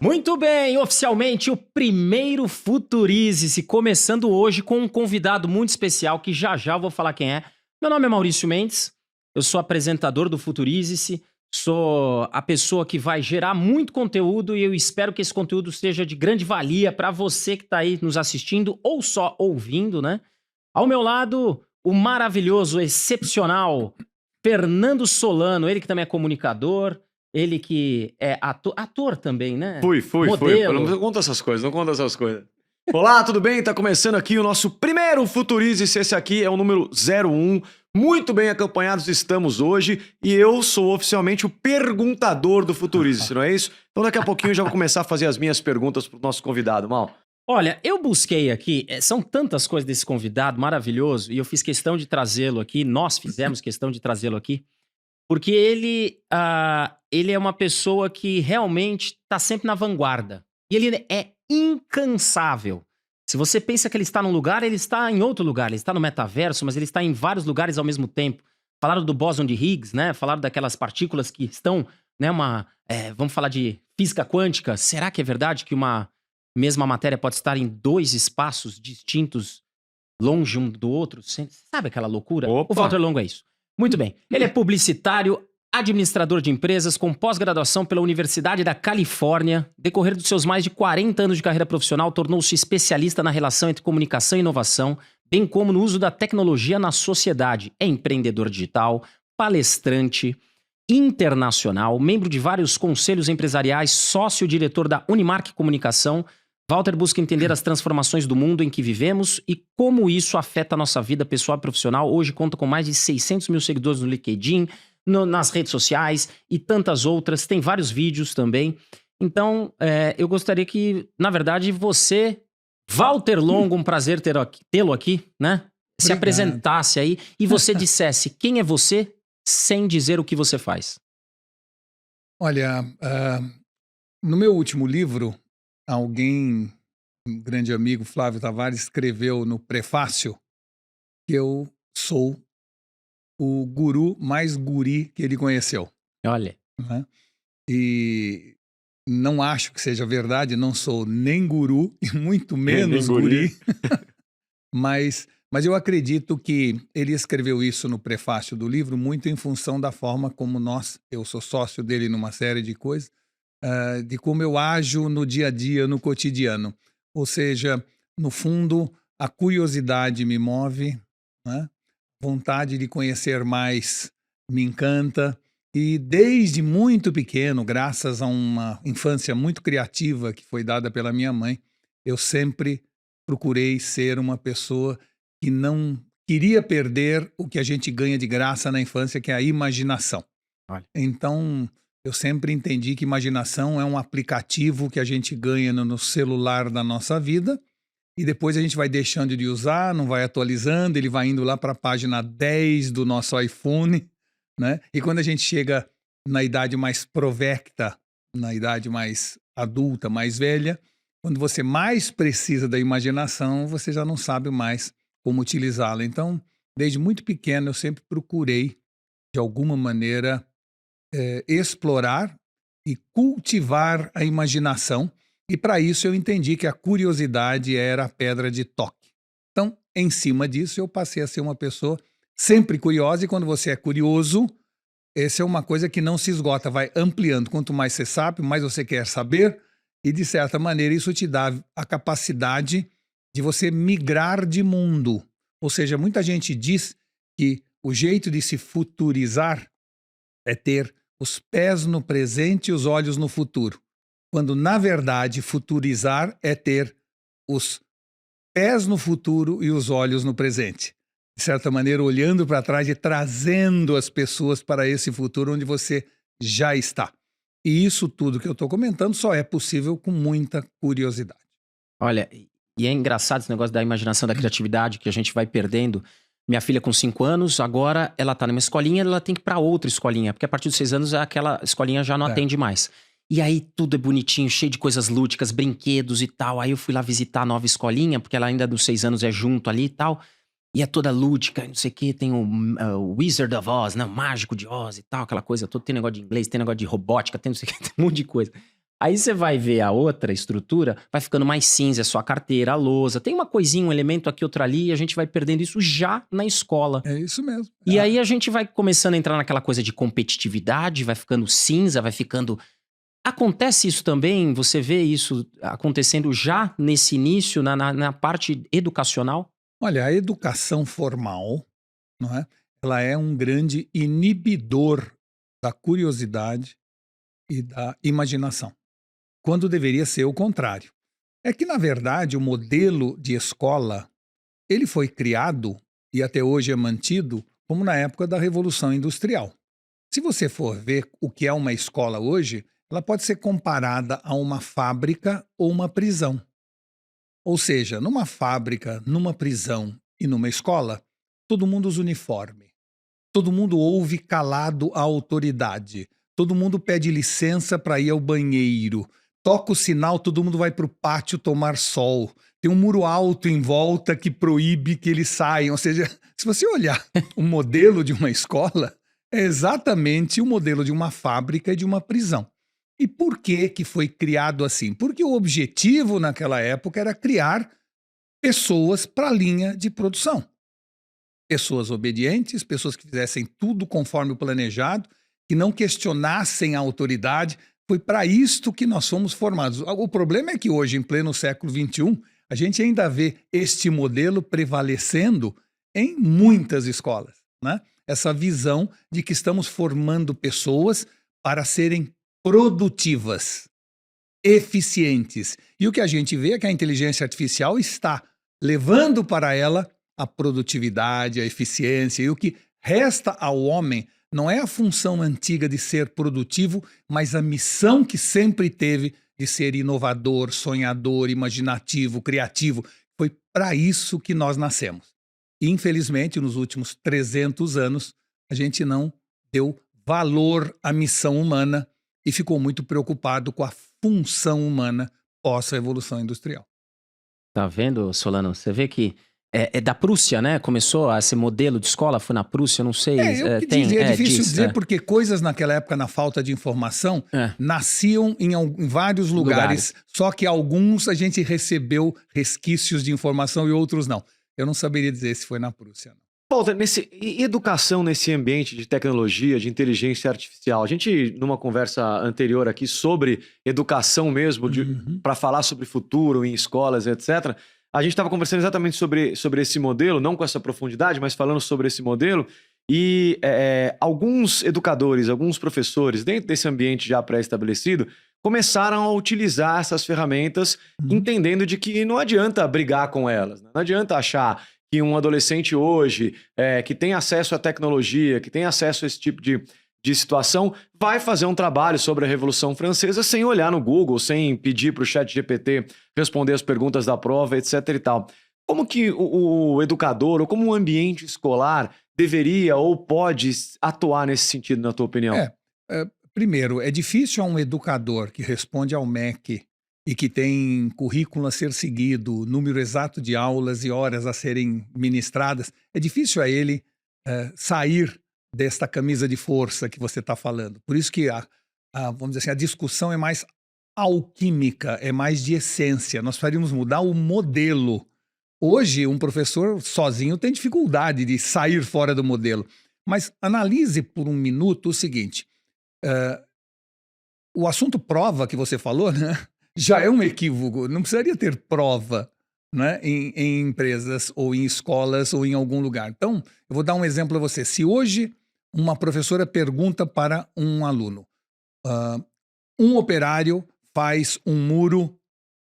Muito bem, oficialmente o primeiro Futurize-se, começando hoje com um convidado muito especial que já já eu vou falar quem é. Meu nome é Maurício Mendes, eu sou apresentador do Futurize-se, sou a pessoa que vai gerar muito conteúdo e eu espero que esse conteúdo seja de grande valia para você que está aí nos assistindo ou só ouvindo, né? Ao meu lado, o maravilhoso, excepcional Fernando Solano, ele que também é comunicador, ele que é ator também, né? Fui. Modelo. Não conta essas coisas, não conta essas coisas. Olá, tudo bem? Tá começando aqui o nosso primeiro Futurize. Esse aqui é o número 01. Muito bem acompanhados estamos hoje e eu sou oficialmente o perguntador do Futurize, não é isso? Então daqui a pouquinho eu já vou começar a fazer as minhas perguntas pro nosso convidado, Mal. Olha, eu busquei aqui, são tantas coisas desse convidado maravilhoso, e eu fiz questão de trazê-lo aqui, nós fizemos questão de trazê-lo aqui, porque ele é uma pessoa que realmente está sempre na vanguarda. E ele é incansável. Se você pensa que ele está num lugar, ele está em outro lugar. Ele está no metaverso, mas ele está em vários lugares ao mesmo tempo. Falaram do bóson de Higgs, né? Falaram daquelas partículas que estão, né? Vamos falar de física quântica. Será que é verdade que uma mesma matéria pode estar em dois espaços distintos, longe um do outro? Sabe aquela loucura? Opa! O Walter Longo é isso. Muito bem. Ele é publicitário, administrador de empresas com pós-graduação pela Universidade da Califórnia. Decorrer dos seus mais de 40 anos de carreira profissional, tornou-se especialista na relação entre comunicação e inovação, bem como no uso da tecnologia na sociedade. É empreendedor digital, palestrante internacional, membro de vários conselhos empresariais, sócio-diretor da Unimark Comunicação. Walter busca entender as transformações do mundo em que vivemos e como isso afeta a nossa vida pessoal e profissional. Hoje conta com mais de 600 mil seguidores no LinkedIn, nas redes sociais e tantas outras. Tem vários vídeos também. Então, eu gostaria que, na verdade, você, Walter Longo, um prazer tê-lo aqui, né? Se apresentasse aí e você dissesse quem é você sem dizer o que você faz. Olha, no meu último livro, um grande amigo, Flávio Tavares, escreveu no prefácio que eu sou o guru mais guri que ele conheceu. Olha. Né? E não acho que seja verdade, não sou nem guru e muito menos guri. Mas eu acredito que ele escreveu isso no prefácio do livro muito em função da forma como eu sou sócio dele numa série de coisas, de como eu ajo no dia a dia, no cotidiano. Ou seja, no fundo, a curiosidade me move, né? Vontade de conhecer mais me encanta. E desde muito pequeno, graças a uma infância muito criativa que foi dada pela minha mãe, eu sempre procurei ser uma pessoa que não queria perder o que a gente ganha de graça na infância, que é a imaginação. Olha. Então, eu sempre entendi que imaginação é um aplicativo que a gente ganha no celular da nossa vida e depois a gente vai deixando de usar, não vai atualizando, ele vai indo lá para a página 10 do nosso iPhone, né? E quando a gente chega na idade mais provecta, na idade mais adulta, mais velha, quando você mais precisa da imaginação, você já não sabe mais como utilizá-la. Então, desde muito pequeno, eu sempre procurei, de alguma maneira, explorar e cultivar a imaginação. E para isso eu entendi que a curiosidade era a pedra de toque. Então, em cima disso, eu passei a ser uma pessoa sempre curiosa. E quando você é curioso, essa é uma coisa que não se esgota, vai ampliando. Quanto mais você sabe, mais você quer saber. E, de certa maneira, isso te dá a capacidade de você migrar de mundo. Ou seja, muita gente diz que o jeito de se futurizar é ter os pés no presente e os olhos no futuro. Quando, na verdade, futurizar é ter os pés no futuro e os olhos no presente. De certa maneira, olhando para trás e trazendo as pessoas para esse futuro onde você já está. E isso tudo que eu estou comentando só é possível com muita curiosidade. Olha, e é engraçado esse negócio da imaginação, da criatividade que a gente vai perdendo. Minha filha com 5 anos, agora ela tá numa escolinha, ela tem que ir pra outra escolinha, porque a partir dos 6 anos aquela escolinha já não atende mais. E aí tudo é bonitinho, cheio de coisas lúdicas, brinquedos e tal. Aí eu fui lá visitar a nova escolinha, porque ela ainda dos 6 anos é junto ali e tal. E é toda lúdica, não sei o que, tem o Wizard of Oz, né? O Mágico de Oz e tal, aquela coisa toda. Tem negócio de inglês, tem negócio de robótica, tem não sei o que, tem um monte de coisa. Aí você vai ver a outra estrutura, vai ficando mais cinza, é só a carteira, a lousa. Tem uma coisinha, um elemento aqui, outro ali, e a gente vai perdendo isso já na escola. É isso mesmo. E aí a gente vai começando a entrar naquela coisa de competitividade, vai ficando cinza, vai ficando... Acontece isso também? Você vê isso acontecendo já nesse início, na parte educacional? Olha, a educação formal, não é? Ela é um grande inibidor da curiosidade e da imaginação, quando deveria ser o contrário. É que, na verdade, o modelo de escola, ele foi criado e até hoje é mantido como na época da Revolução Industrial. Se você for ver o que é uma escola hoje, ela pode ser comparada a uma fábrica ou uma prisão. Ou seja, numa fábrica, numa prisão e numa escola, todo mundo usa uniforme. Todo mundo ouve calado a autoridade. Todo mundo pede licença para ir ao banheiro. Toca o sinal, todo mundo vai para o pátio tomar sol. Tem um muro alto em volta que proíbe que eles saiam. Ou seja, se você olhar o modelo de uma escola, é exatamente o modelo de uma fábrica e de uma prisão. E por que foi criado assim? Porque o objetivo naquela época era criar pessoas para a linha de produção. Pessoas obedientes, pessoas que fizessem tudo conforme o planejado, que não questionassem a autoridade. Foi para isto que nós fomos formados. O problema é que hoje, em pleno século XXI, a gente ainda vê este modelo prevalecendo em muitas escolas, né? Essa visão de que estamos formando pessoas para serem produtivas, eficientes. E o que a gente vê é que a inteligência artificial está levando para ela a produtividade, a eficiência. E o que resta ao homem não é a função antiga de ser produtivo, mas a missão que sempre teve de ser inovador, sonhador, imaginativo, criativo. Foi para isso que nós nascemos. E, infelizmente, nos últimos 300 anos, a gente não deu valor à missão humana e ficou muito preocupado com a função humana pós-revolução industrial. Tá vendo, Solano? Você vê que é da Prússia, né? Começou esse modelo de escola, foi na Prússia, não sei. É difícil dizer, porque coisas naquela época, na falta de informação, nasciam em vários lugares, só que alguns a gente recebeu resquícios de informação e outros não. Eu não saberia dizer se foi na Prússia, não. Walter, educação nesse ambiente de tecnologia, de inteligência artificial. A gente, numa conversa anterior aqui sobre educação mesmo, para falar sobre futuro em escolas, etc., a gente estava conversando exatamente sobre esse modelo, não com essa profundidade, mas falando sobre esse modelo. E alguns educadores, alguns professores, dentro desse ambiente já pré-estabelecido, começaram a utilizar essas ferramentas, entendendo de que não adianta brigar com elas, né? Não adianta achar que um adolescente hoje, que tem acesso à tecnologia, que tem acesso a esse tipo de situação, vai fazer um trabalho sobre a Revolução Francesa sem olhar no Google, sem pedir para o ChatGPT responder as perguntas da prova, etc. e tal. Como que o educador, ou como o ambiente escolar, deveria ou pode atuar nesse sentido, na tua opinião? Primeiro, é difícil a um educador que responde ao MEC e que tem currículo a ser seguido, número exato de aulas e horas a serem ministradas, é difícil a ele sair desta camisa de força que você está falando. Por isso que, vamos dizer assim, a discussão é mais alquímica, é mais de essência. Nós faríamos mudar o modelo. Hoje, um professor sozinho tem dificuldade de sair fora do modelo. Mas analise por um minuto o seguinte, o assunto prova que você falou, né? Já é um equívoco, não precisaria ter prova, né, em empresas ou em escolas ou em algum lugar. Então, eu vou dar um exemplo a você. Se hoje uma professora pergunta para um aluno, um operário faz um muro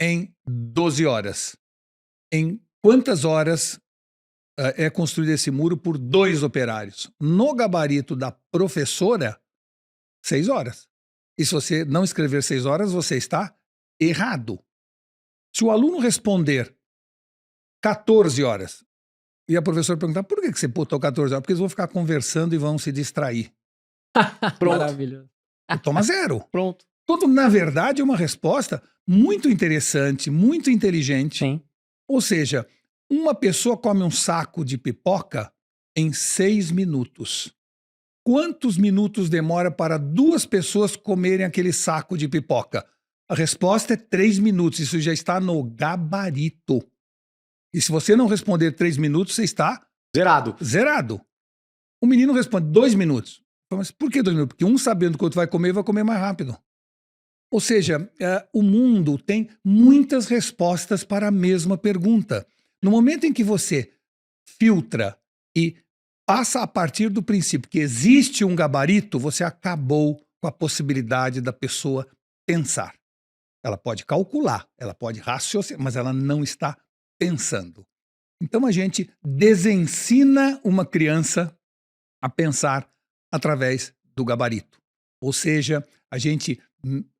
em 12 horas. Em quantas horas é construído esse muro por 2 operários? No gabarito da professora, 6 horas. E se você não escrever 6 horas, você está errado. Se o aluno responder 14 horas e a professora perguntar por que você botou 14 horas? Porque eles vão ficar conversando e vão se distrair. Pronto. Maravilhoso. Toma 0. Pronto. Tudo, na verdade, é uma resposta muito interessante, muito inteligente. Sim. Ou seja, uma pessoa come um saco de pipoca em 6 minutos. Quantos minutos demora para 2 pessoas comerem aquele saco de pipoca? A resposta é 3 minutos. Isso já está no gabarito. E se você não responder 3 minutos, você está Zerado. zerado. O menino responde 2 minutos. Mas por que 2 minutos? Porque um sabendo quanto vai comer mais rápido. Ou seja, o mundo tem muitas respostas para a mesma pergunta. No momento em que você filtra e passa a partir do princípio que existe um gabarito, você acabou com a possibilidade da pessoa pensar. Ela pode calcular, ela pode raciocinar, mas ela não está pensando. Então a gente desensina uma criança a pensar através do gabarito. Ou seja, a gente,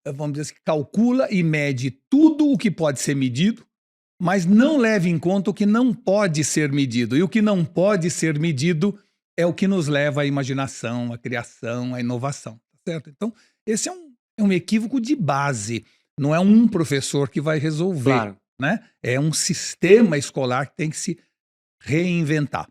vamos dizer assim, calcula e mede tudo o que pode ser medido, mas não leva em conta o que não pode ser medido. E o que não pode ser medido é o que nos leva à imaginação, à criação, à inovação. Certo? Então, esse é um equívoco de base. Não é um professor que vai resolver. Claro. Né? É um sistema escolar que tem que se reinventar.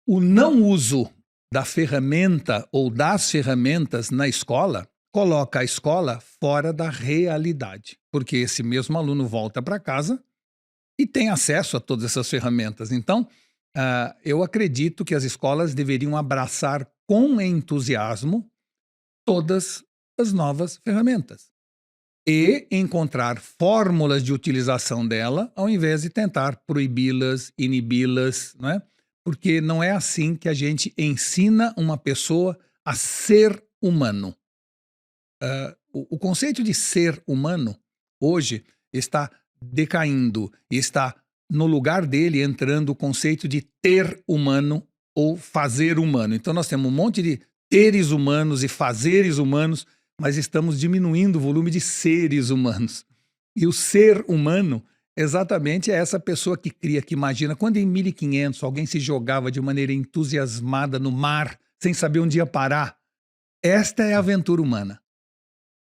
O não uso da ferramenta ou das ferramentas na escola coloca a escola fora da realidade, porque esse mesmo aluno volta para casa e tem acesso a todas essas ferramentas. Então, eu acredito que as escolas deveriam abraçar com entusiasmo todas as novas ferramentas e encontrar fórmulas de utilização dela, ao invés de tentar proibi-las, inibi-las, não é? Porque não é assim que a gente ensina uma pessoa a ser humano. O conceito de ser humano, hoje, está decaindo e está no lugar dele entrando o conceito de ter humano ou fazer humano. Então nós temos um monte de teres humanos e fazeres humanos, mas estamos diminuindo o volume de seres humanos. E o ser humano exatamente é essa pessoa que cria, que imagina. Quando em 1500 alguém se jogava de maneira entusiasmada no mar, sem saber onde ia parar, esta é a aventura humana.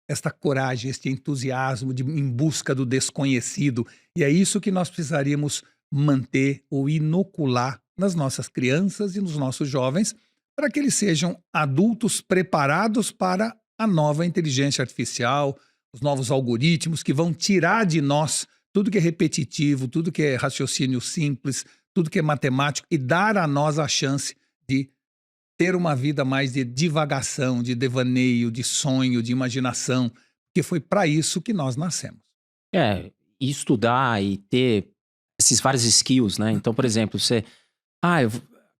Esta coragem, este entusiasmo em busca do desconhecido. E é isso que nós precisaríamos manter ou inocular nas nossas crianças e nos nossos jovens, para que eles sejam adultos preparados para a nova inteligência artificial, os novos algoritmos que vão tirar de nós tudo que é repetitivo, tudo que é raciocínio simples, tudo que é matemático e dar a nós a chance de ter uma vida mais de divagação, de devaneio, de sonho, de imaginação, porque foi para isso que nós nascemos. E estudar e ter esses vários skills, né? Então, por exemplo, a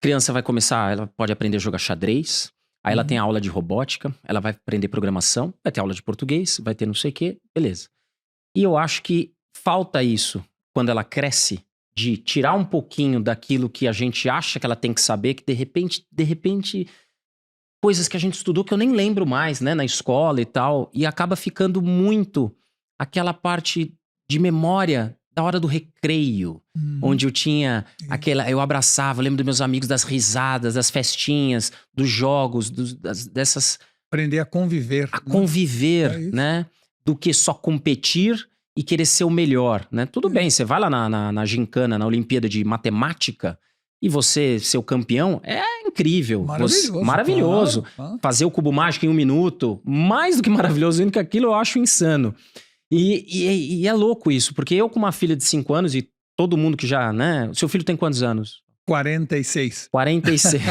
criança vai começar, ela pode aprender a jogar xadrez, aí ela tem aula de robótica, ela vai aprender programação, vai ter aula de português, vai ter não sei o quê, beleza. E eu acho que falta isso quando ela cresce, de tirar um pouquinho daquilo que a gente acha que ela tem que saber, que de repente, coisas que a gente estudou que eu nem lembro mais, né, na escola e tal, e acaba ficando muito aquela parte de memória da hora do recreio, onde eu tinha eu abraçava, lembro dos meus amigos, das risadas, das festinhas, dos jogos, dessas... Aprender a conviver. Né? Do que só competir e querer ser o melhor, né? Tudo bem, você vai lá na gincana, na Olimpíada de Matemática, e você ser o campeão, é incrível. Maravilhoso. Claro. Fazer o cubo mágico em 1 minuto, mais do que maravilhoso, que aquilo eu acho insano. E é louco isso, porque eu com uma filha de 5 anos e todo mundo que já, né? O seu filho tem quantos anos? 46. 46.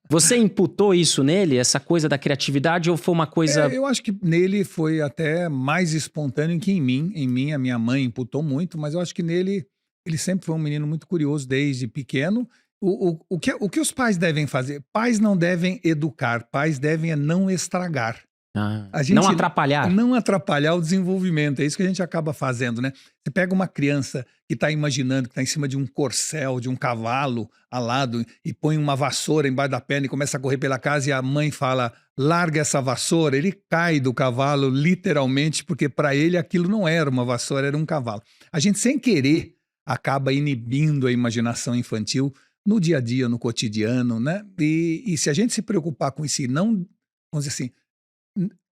Você imputou isso nele, essa coisa da criatividade, ou foi uma coisa... Eu acho que nele foi até mais espontâneo que em mim. Em mim, a minha mãe imputou muito, mas eu acho que nele, ele sempre foi um menino muito curioso desde pequeno. O que os pais devem fazer? Pais não devem educar, pais devem não estragar. Não atrapalhar. Não atrapalhar o desenvolvimento. É isso que a gente acaba fazendo, né? Você pega uma criança que está imaginando que está em cima de um corcel, de um cavalo alado, e põe uma vassoura embaixo da perna e começa a correr pela casa, e a mãe fala, larga essa vassoura. Ele cai do cavalo, literalmente, porque para ele aquilo não era uma vassoura, era um cavalo. A gente, sem querer, acaba inibindo a imaginação infantil no dia a dia, no cotidiano, né? E se a gente se preocupar com isso e não, vamos dizer assim,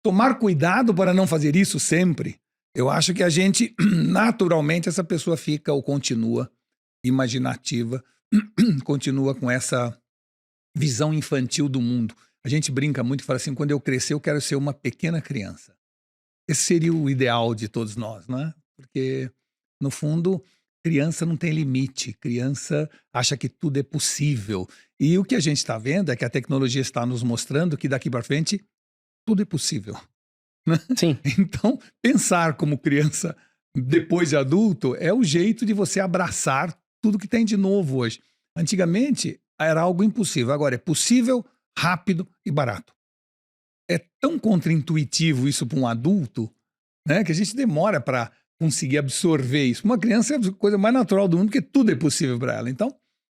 tomar cuidado para não fazer isso sempre, eu acho que a gente, naturalmente, essa pessoa fica ou continua imaginativa, continua com essa visão infantil do mundo. A gente brinca muito e fala assim, quando eu crescer eu quero ser uma pequena criança. Esse seria o ideal de todos nós, né? Porque, no fundo, criança não tem limite. Criança acha que tudo é possível. E o que a gente está vendo é que a tecnologia está nos mostrando que daqui para frente tudo é possível. Sim. Então, pensar como criança depois de adulto é o jeito de você abraçar tudo que tem de novo hoje. Antigamente era algo impossível, agora é possível, rápido e barato. É tão contraintuitivo isso para um adulto, né, que a gente demora para conseguir absorver isso. Uma criança é a coisa mais natural do mundo, porque tudo é possível para ela. Então,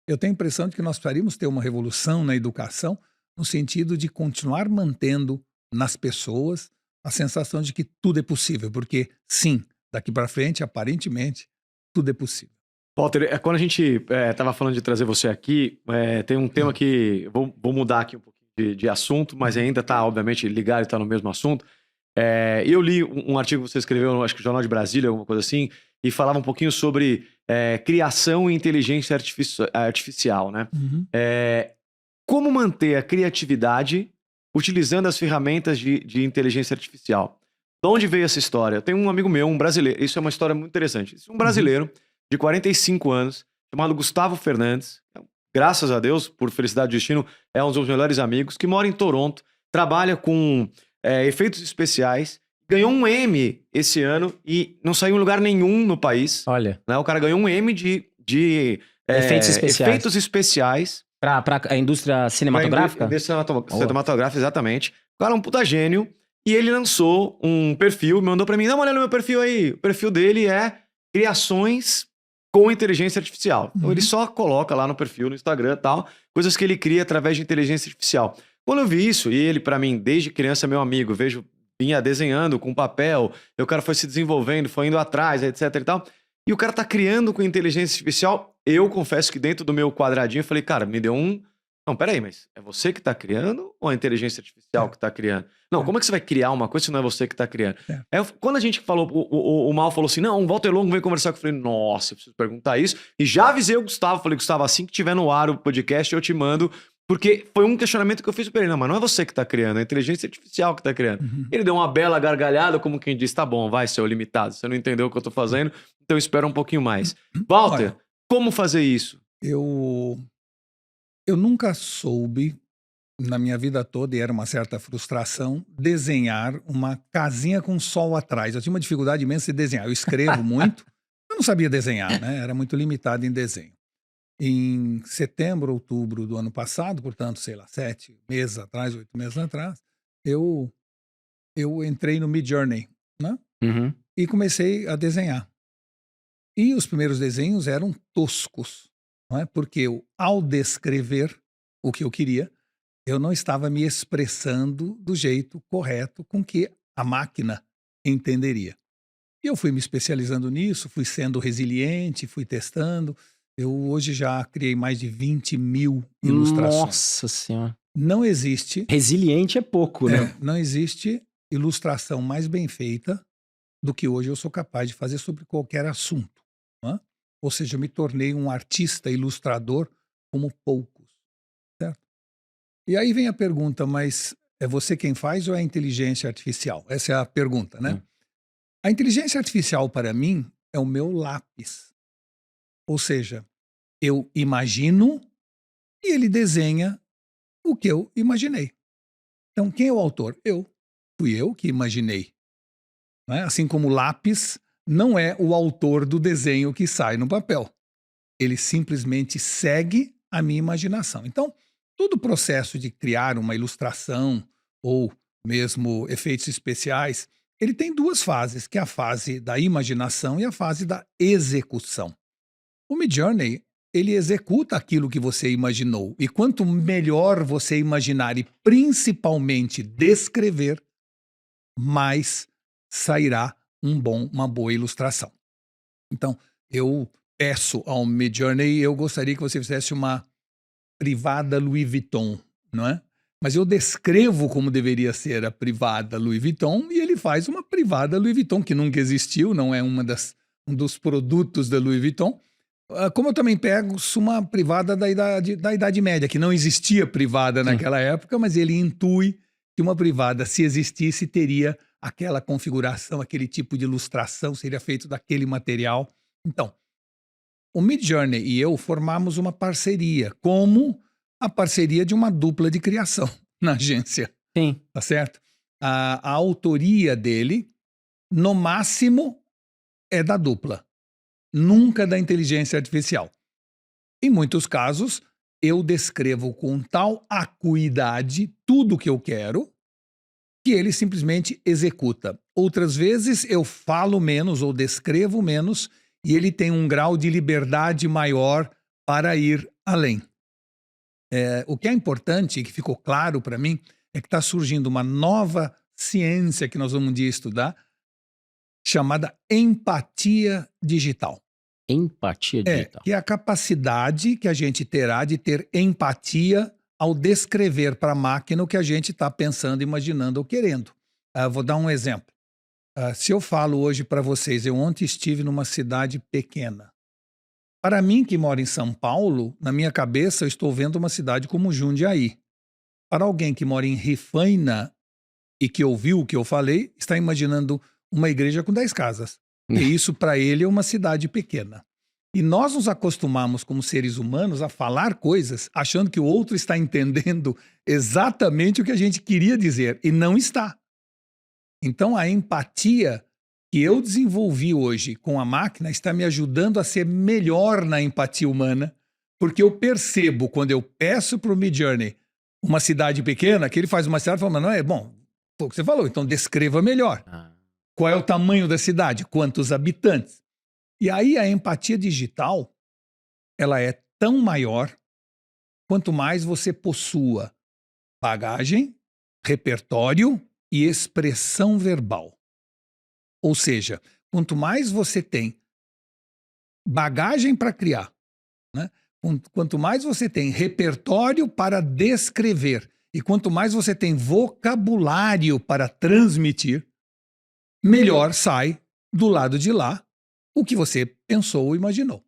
eu tenho a impressão de que nós precisaríamos ter uma revolução na educação no sentido de continuar mantendo nas pessoas a sensação de que tudo é possível, porque sim, daqui para frente, aparentemente, tudo é possível. Walter, quando a gente estava falando de trazer você aqui, tem um tema que... Vou mudar aqui um pouquinho de assunto, mas ainda está, obviamente, ligado e está no mesmo assunto. Eu li um artigo que você escreveu, acho que no Jornal de Brasília, alguma coisa assim, e falava um pouquinho sobre criação e inteligência artificial, né? Uhum. Como manter a criatividade utilizando as ferramentas de inteligência artificial? De onde veio essa história? Tem um amigo meu, um brasileiro, isso é uma história muito interessante. Um brasileiro de 45 anos, chamado Gustavo Fernandes, graças a Deus, por felicidade do destino, é um dos meus melhores amigos, que mora em Toronto, trabalha com efeitos especiais, ganhou um Emmy esse ano e não saiu em lugar nenhum no país. Olha. Né? O cara ganhou um Emmy de efeitos especiais. Pra a indústria cinematográfica? Indústria cinematográfica, exatamente. O cara é um puta gênio e ele lançou um perfil, mandou pra mim, dá uma olhada no meu perfil aí. O perfil dele é criações com inteligência artificial. Então ele só coloca lá no perfil, no Instagram e tal, coisas que ele cria através de inteligência artificial. Quando eu vi isso, e ele pra mim, desde criança, meu amigo, vinha desenhando com papel, e o cara foi se desenvolvendo, foi indo atrás, etc e tal, e o cara tá criando com inteligência artificial. Eu confesso que dentro do meu quadradinho, eu falei, cara, me deu um... Não, peraí, mas é você que tá criando ou a inteligência artificial que tá criando? Não, como é que você vai criar uma coisa se não é você que tá criando? Quando a gente falou, o Mal falou assim, não, o Walter Longo veio conversar com eu falei, nossa, eu preciso perguntar isso. E já avisei o Gustavo, falei, Gustavo, assim que tiver no ar o podcast, eu te mando, porque foi um questionamento que eu fiz pra ele. Não, mas não é você que tá criando, é a inteligência artificial que tá criando. Ele deu uma bela gargalhada, como quem diz, tá bom, vai, seu limitado, você não entendeu o que eu tô fazendo, então espera um pouquinho mais. Walter, como fazer isso? Eu nunca soube, na minha vida toda, e era uma certa frustração, desenhar uma casinha com sol atrás. Eu tinha uma dificuldade imensa de desenhar. Eu escrevo muito, eu não sabia desenhar, né? Era muito limitado em desenho. Em setembro, outubro do ano passado, portanto, sei lá, 7 meses atrás, 8 meses atrás, eu entrei no Midjourney, né? E comecei a desenhar. E os primeiros desenhos eram toscos, não é? Porque eu, ao descrever o que eu queria, eu não estava me expressando do jeito correto com que a máquina entenderia. E eu fui me especializando nisso, fui sendo resiliente, fui testando. Eu hoje já criei mais de 20 mil ilustrações. Nossa Senhora. Não existe... Resiliente é pouco, né? Não existe ilustração mais bem feita do que hoje eu sou capaz de fazer sobre qualquer assunto. Não é? Ou seja, eu me tornei um artista ilustrador como poucos. Certo? E aí vem a pergunta, mas é você quem faz ou é a inteligência artificial? Essa é a pergunta, né? A inteligência artificial, para mim, é o meu lápis. Ou seja, eu imagino e ele desenha o que eu imaginei. Então, quem é o autor? Eu. Fui eu que imaginei. Não é? Assim como o lápis não é o autor do desenho que sai no papel. Ele simplesmente segue a minha imaginação. Então, todo o processo de criar uma ilustração ou mesmo efeitos especiais, ele tem duas fases, que é a fase da imaginação e a fase da execução. O Midjourney, ele executa aquilo que você imaginou. E quanto melhor você imaginar e principalmente descrever, mais sairá uma boa ilustração. Então, eu peço ao Midjourney, eu gostaria que você fizesse uma privada Louis Vuitton, não é? Mas eu descrevo como deveria ser a privada Louis Vuitton e ele faz uma privada Louis Vuitton, que nunca existiu, não é um dos produtos da Louis Vuitton. Como eu também pego uma privada da Idade Média, que não existia privada naquela época, mas ele intui que uma privada, se existisse, teria aquela configuração, aquele tipo de ilustração seria feito daquele material. Então, o Midjourney e eu formamos uma parceria, como a parceria de uma dupla de criação na agência, Sim. tá certo? A autoria dele, no máximo, é da dupla, nunca da inteligência artificial. Em muitos casos, eu descrevo com tal acuidade tudo o que eu quero que ele simplesmente executa. Outras vezes eu falo menos ou descrevo menos e ele tem um grau de liberdade maior para ir além. O que é importante e que ficou claro para mim é que está surgindo uma nova ciência que nós vamos um dia estudar, chamada empatia digital. Empatia digital. Que é a capacidade que a gente terá de ter empatia ao descrever para a máquina o que a gente está pensando, imaginando ou querendo. Vou dar um exemplo. Se eu falo hoje para vocês, eu ontem estive numa cidade pequena. Para mim, que mora em São Paulo, na minha cabeça eu estou vendo uma cidade como Jundiaí. Para alguém que mora em Rifaina e que ouviu o que eu falei, está imaginando uma igreja com 10 casas. E isso para ele é uma cidade pequena. E nós nos acostumamos como seres humanos a falar coisas achando que o outro está entendendo exatamente o que a gente queria dizer e não está. Então a empatia que eu desenvolvi hoje com a máquina está me ajudando a ser melhor na empatia humana, porque eu percebo quando eu peço para o Midjourney uma cidade pequena, que ele faz uma cidade e fala, mas não é bom, foi o que você falou, então descreva melhor. Qual é o tamanho da cidade? Quantos habitantes? E aí a empatia digital, ela é tão maior quanto mais você possua bagagem, repertório e expressão verbal. Ou seja, quanto mais você tem bagagem para criar, né? Quanto mais você tem repertório para descrever e quanto mais você tem vocabulário para transmitir, melhor sai do lado de lá o que você pensou ou imaginou.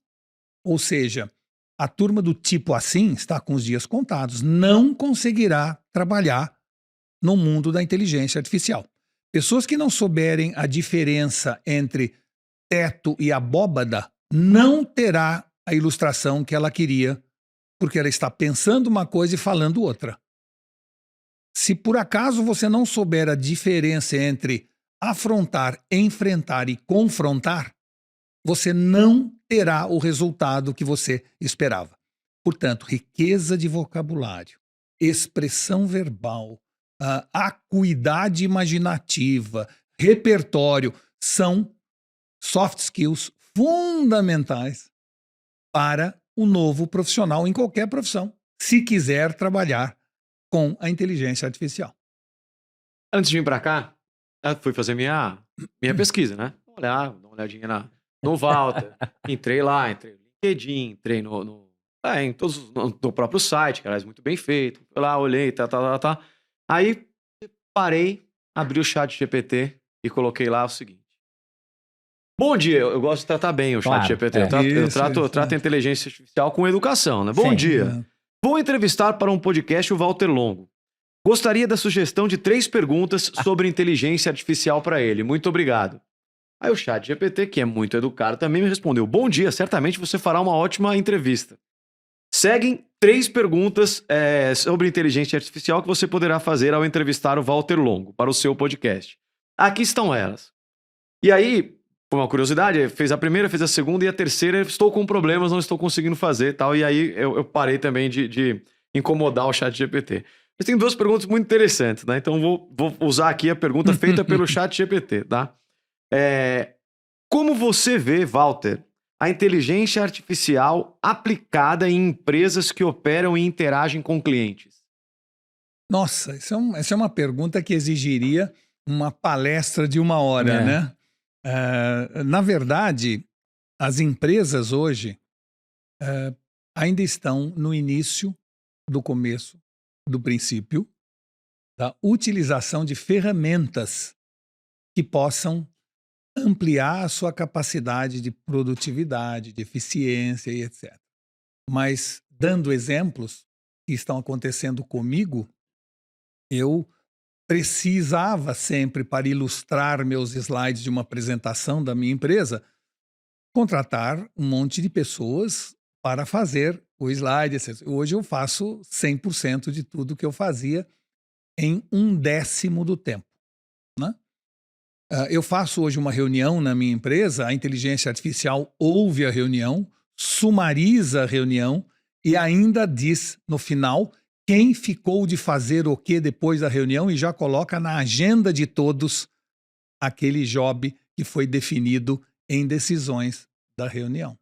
Ou seja, a turma do tipo assim está com os dias contados, não conseguirá trabalhar no mundo da inteligência artificial. Pessoas que não souberem a diferença entre teto e abóbada não terá a ilustração que ela queria, porque ela está pensando uma coisa e falando outra. Se por acaso você não souber a diferença entre afrontar, enfrentar e confrontar, você não terá o resultado que você esperava. Portanto, riqueza de vocabulário, expressão verbal, acuidade imaginativa, repertório, são soft skills fundamentais para o novo profissional em qualquer profissão, se quiser trabalhar com a inteligência artificial. Antes de vir para cá, eu fui fazer minha pesquisa, né? Dar uma olhadinha no Walter. Entrei lá, entrei no LinkedIn, entrei em todos no próprio site, que aliás muito bem feito. Fui lá, olhei, tá. Aí parei, abri o chat GPT e coloquei lá o seguinte. Bom dia, eu gosto de tratar bem o chat GPT. Eu trato a inteligência artificial com educação, né? Bom dia. Vou entrevistar para um podcast o Walter Longo. Gostaria da sugestão de 3 perguntas sobre inteligência artificial para ele. Muito obrigado. Aí o chat GPT, que é muito educado, também me respondeu. Bom dia, certamente você fará uma ótima entrevista. Seguem 3 perguntas sobre inteligência artificial que você poderá fazer ao entrevistar o Walter Longo para o seu podcast. Aqui estão elas. E aí, por uma curiosidade, fez a primeira, fez a segunda e a terceira. Estou com problemas, não estou conseguindo fazer tal. E aí eu parei também de incomodar o chat GPT. Mas tem 2 perguntas muito interessantes, né? Então vou usar aqui a pergunta feita pelo chat GPT, tá? Como você vê, Walter, a inteligência artificial aplicada em empresas que operam e interagem com clientes? Nossa, essa é uma pergunta que exigiria uma palestra de 1 hora, né? Na verdade, as empresas hoje ainda estão no início do começo, do princípio, da utilização de ferramentas que possam ampliar a sua capacidade de produtividade, de eficiência e etc. Mas, dando exemplos que estão acontecendo comigo, eu precisava sempre, para ilustrar meus slides de uma apresentação da minha empresa, contratar um monte de pessoas para fazer o slide, etc. Hoje eu faço 100% de tudo que eu fazia em 1/10 do tempo, né? Eu faço hoje uma reunião na minha empresa, a inteligência artificial ouve a reunião, sumariza a reunião e ainda diz no final quem ficou de fazer o que depois da reunião e já coloca na agenda de todos aquele job que foi definido em decisões da reunião.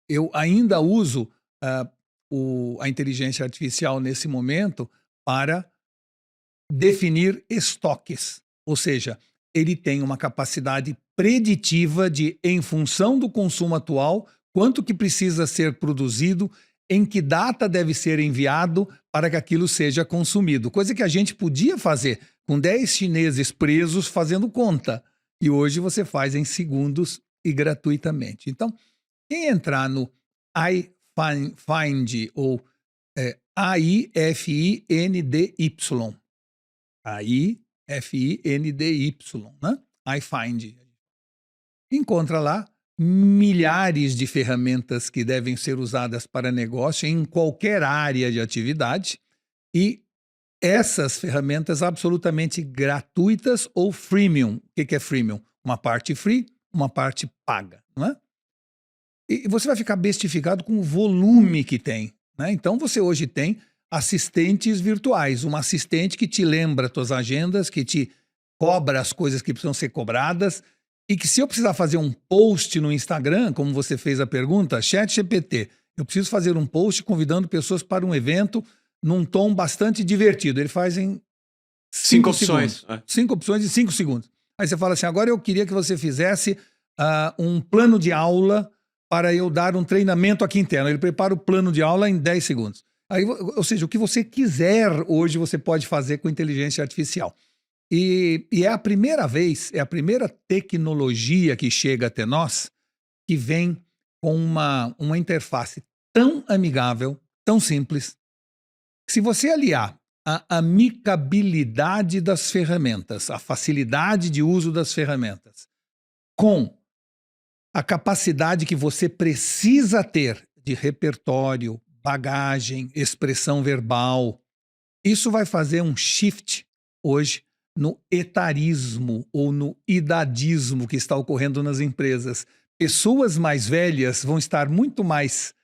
Eu ainda uso a inteligência artificial nesse momento para definir estoques, ou seja, ele tem uma capacidade preditiva de, em função do consumo atual, quanto que precisa ser produzido, em que data deve ser enviado para que aquilo seja consumido. Coisa que a gente podia fazer com 10 chineses presos fazendo conta. E hoje você faz em segundos e gratuitamente. Então, quem entrar no iFind ou AIFINDY, AIFINDY, né? iFind. Encontra lá milhares de ferramentas que devem ser usadas para negócio em qualquer área de atividade e essas ferramentas absolutamente gratuitas ou freemium. O que é freemium? Uma parte free, uma parte paga, não é? E você vai ficar bestificado com o volume que tem, né? Então você hoje tem assistentes virtuais, uma assistente que te lembra tuas agendas, que te cobra as coisas que precisam ser cobradas e que se eu precisar fazer um post no Instagram, como você fez a pergunta, ChatGPT, eu preciso fazer um post convidando pessoas para um evento num tom bastante divertido. Ele faz em 5 opções. 5 opções em 5 segundos. Aí você fala assim, agora eu queria que você fizesse um plano de aula para eu dar um treinamento aqui interno. Ele prepara o plano de aula em 10 segundos. Aí, ou seja, o que você quiser hoje você pode fazer com inteligência artificial. E é a primeira vez, é a primeira tecnologia que chega até nós que vem com uma interface tão amigável, tão simples, que se você aliar a amigabilidade das ferramentas, a facilidade de uso das ferramentas, com a capacidade que você precisa ter de repertório, bagagem, expressão verbal, isso vai fazer um shift hoje no etarismo ou no idadismo que está ocorrendo nas empresas. Pessoas mais velhas vão estar muito mais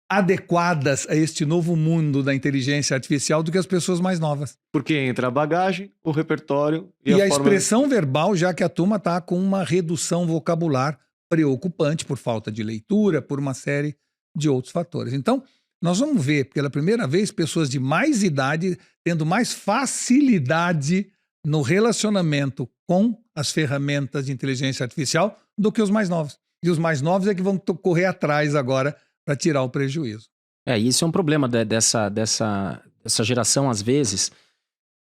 adequadas a este novo mundo da inteligência artificial do que as pessoas mais novas. Porque entra a bagagem, o repertório e a forma... expressão verbal, já que a turma está com uma redução vocabular preocupante por falta de leitura, por uma série de outros fatores. Então, nós vamos ver pela primeira vez pessoas de mais idade tendo mais facilidade no relacionamento com as ferramentas de inteligência artificial do que os mais novos. E os mais novos é que vão correr atrás agora para tirar o prejuízo. Isso é um problema dessa geração, às vezes,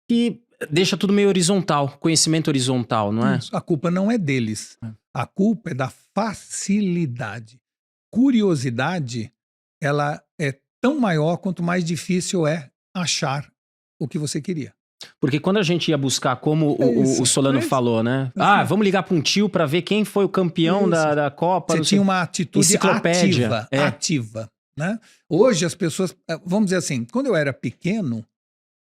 que deixa tudo meio horizontal, conhecimento horizontal, não é? Isso. A culpa não é deles. A culpa é da facilidade. Curiosidade, ela é tão maior quanto mais difícil é achar o que você queria. Porque quando a gente ia buscar, como o Solano falou, né? Vamos ligar para um tio para ver quem foi o campeão da Copa. Você tinha uma atitude ativa, né? Hoje as pessoas, vamos dizer assim, quando eu era pequeno,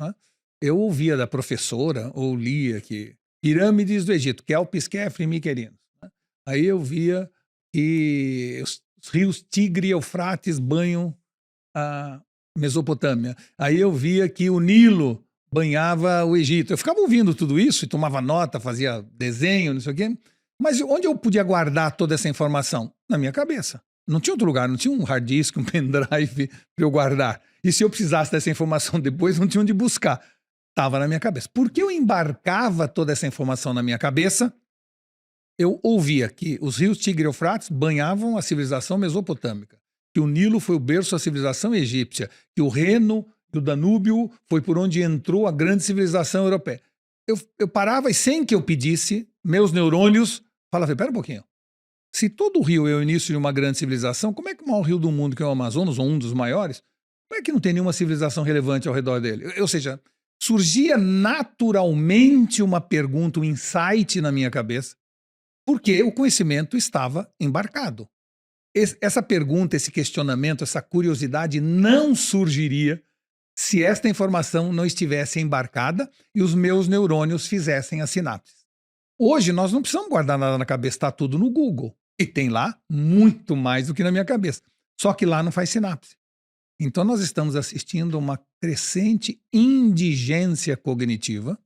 né, eu ouvia da professora, ou lia que Pirâmides do Egito, Kelpis, Kefren e Miquerinos. Né? Aí eu via que os rios Tigre e Eufrates banham a Mesopotâmia. Aí eu via que o Nilo banhava o Egito. Eu ficava ouvindo tudo isso e tomava nota, fazia desenho, não sei o quê. Mas onde eu podia guardar toda essa informação? Na minha cabeça. Não tinha outro lugar, não tinha um hard disk, um pendrive para eu guardar. E se eu precisasse dessa informação depois, não tinha onde buscar. Estava na minha cabeça. Porque eu embarcava toda essa informação na minha cabeça, eu ouvia que os rios Tigre e Eufrates banhavam a civilização mesopotâmica, que o Nilo foi o berço da civilização egípcia, que o Reno e o Danúbio foi por onde entrou a grande civilização europeia. Eu parava e, sem que eu pedisse, meus neurônios falavam, espera um pouquinho, se todo rio é o início de uma grande civilização, como é que o maior rio do mundo, que é o Amazonas, ou um dos maiores, como é que não tem nenhuma civilização relevante ao redor dele? Ou seja, surgia naturalmente uma pergunta, um insight na minha cabeça, porque o conhecimento estava embarcado. Essa pergunta, esse questionamento, essa curiosidade não surgiria se esta informação não estivesse embarcada e os meus neurônios fizessem as sinapses. Hoje nós não precisamos guardar nada na cabeça, está tudo no Google. E tem lá muito mais do que na minha cabeça. Só que lá não faz sinapse. Então nós estamos assistindo a uma crescente indigência cognitiva,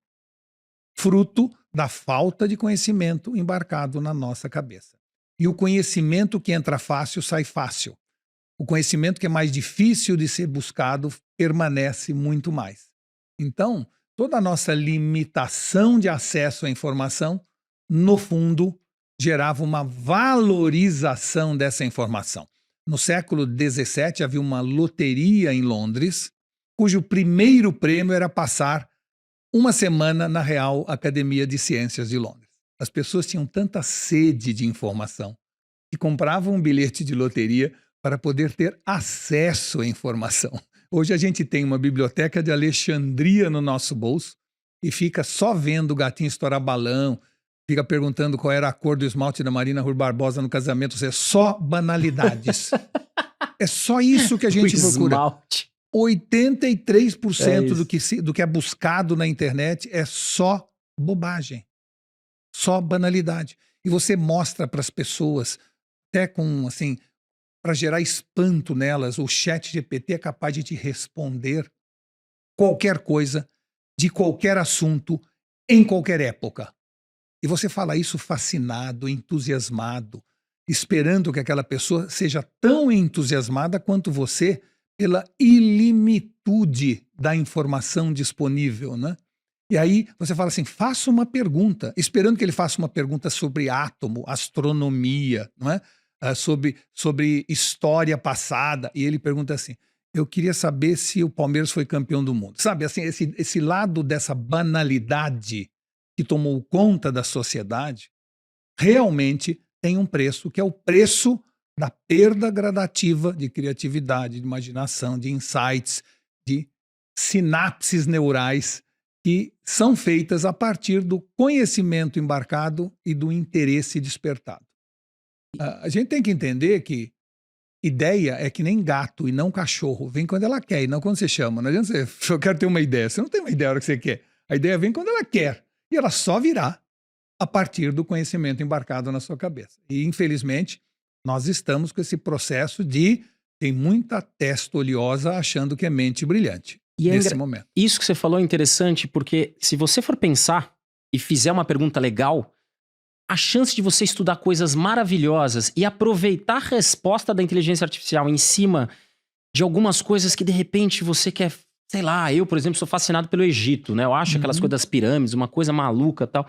fruto da falta de conhecimento embarcado na nossa cabeça. E o conhecimento que entra fácil, sai fácil. O conhecimento que é mais difícil de ser buscado permanece muito mais. Então, toda a nossa limitação de acesso à informação, no fundo, gerava uma valorização dessa informação. No século XVII, havia uma loteria em Londres, cujo primeiro prêmio era passar uma semana na Real Academia de Ciências de Londres. As pessoas tinham tanta sede de informação que compravam um bilhete de loteria para poder ter acesso à informação. Hoje a gente tem uma biblioteca de Alexandria no nosso bolso e fica só vendo o gatinho estourar balão, fica perguntando qual era a cor do esmalte da Marina Rui Barbosa no casamento. É só banalidades. É só isso que a gente procura. Esmalte. 83% do que é buscado na internet é só bobagem. Só banalidade. E você mostra para as pessoas, até com, assim, para gerar espanto nelas, o ChatGPT é capaz de te responder qualquer coisa, de qualquer assunto, em qualquer época. E você fala isso fascinado, entusiasmado, esperando que aquela pessoa seja tão entusiasmada quanto você pela ilimitude da informação disponível, né? E aí você fala assim, faça uma pergunta, esperando que ele faça uma pergunta sobre átomo, astronomia, não é? Sobre história passada. E ele pergunta assim, eu queria saber se o Palmeiras foi campeão do mundo. Sabe, assim, esse lado dessa banalidade que tomou conta da sociedade, realmente tem um preço, que é o preço da perda gradativa de criatividade, de imaginação, de insights, de sinapses neurais que são feitas a partir do conhecimento embarcado e do interesse despertado. A gente tem que entender que ideia é que nem gato e não cachorro. Vem quando ela quer e não quando você chama. Não adianta você, eu quero ter uma ideia. Você não tem uma ideia na hora que você quer. A ideia vem quando ela quer. E ela só virá a partir do conhecimento embarcado na sua cabeça. E, infelizmente, nós estamos com esse processo de... Tem muita testa oleosa achando que é mente brilhante. E nesse momento. Isso que você falou é interessante, porque se você for pensar e fizer uma pergunta legal, a chance de você estudar coisas maravilhosas e aproveitar a resposta da inteligência artificial em cima de algumas coisas que de repente você quer, sei lá, eu, por exemplo, sou fascinado pelo Egito, né? Eu acho aquelas coisas das pirâmides, uma coisa maluca e tal.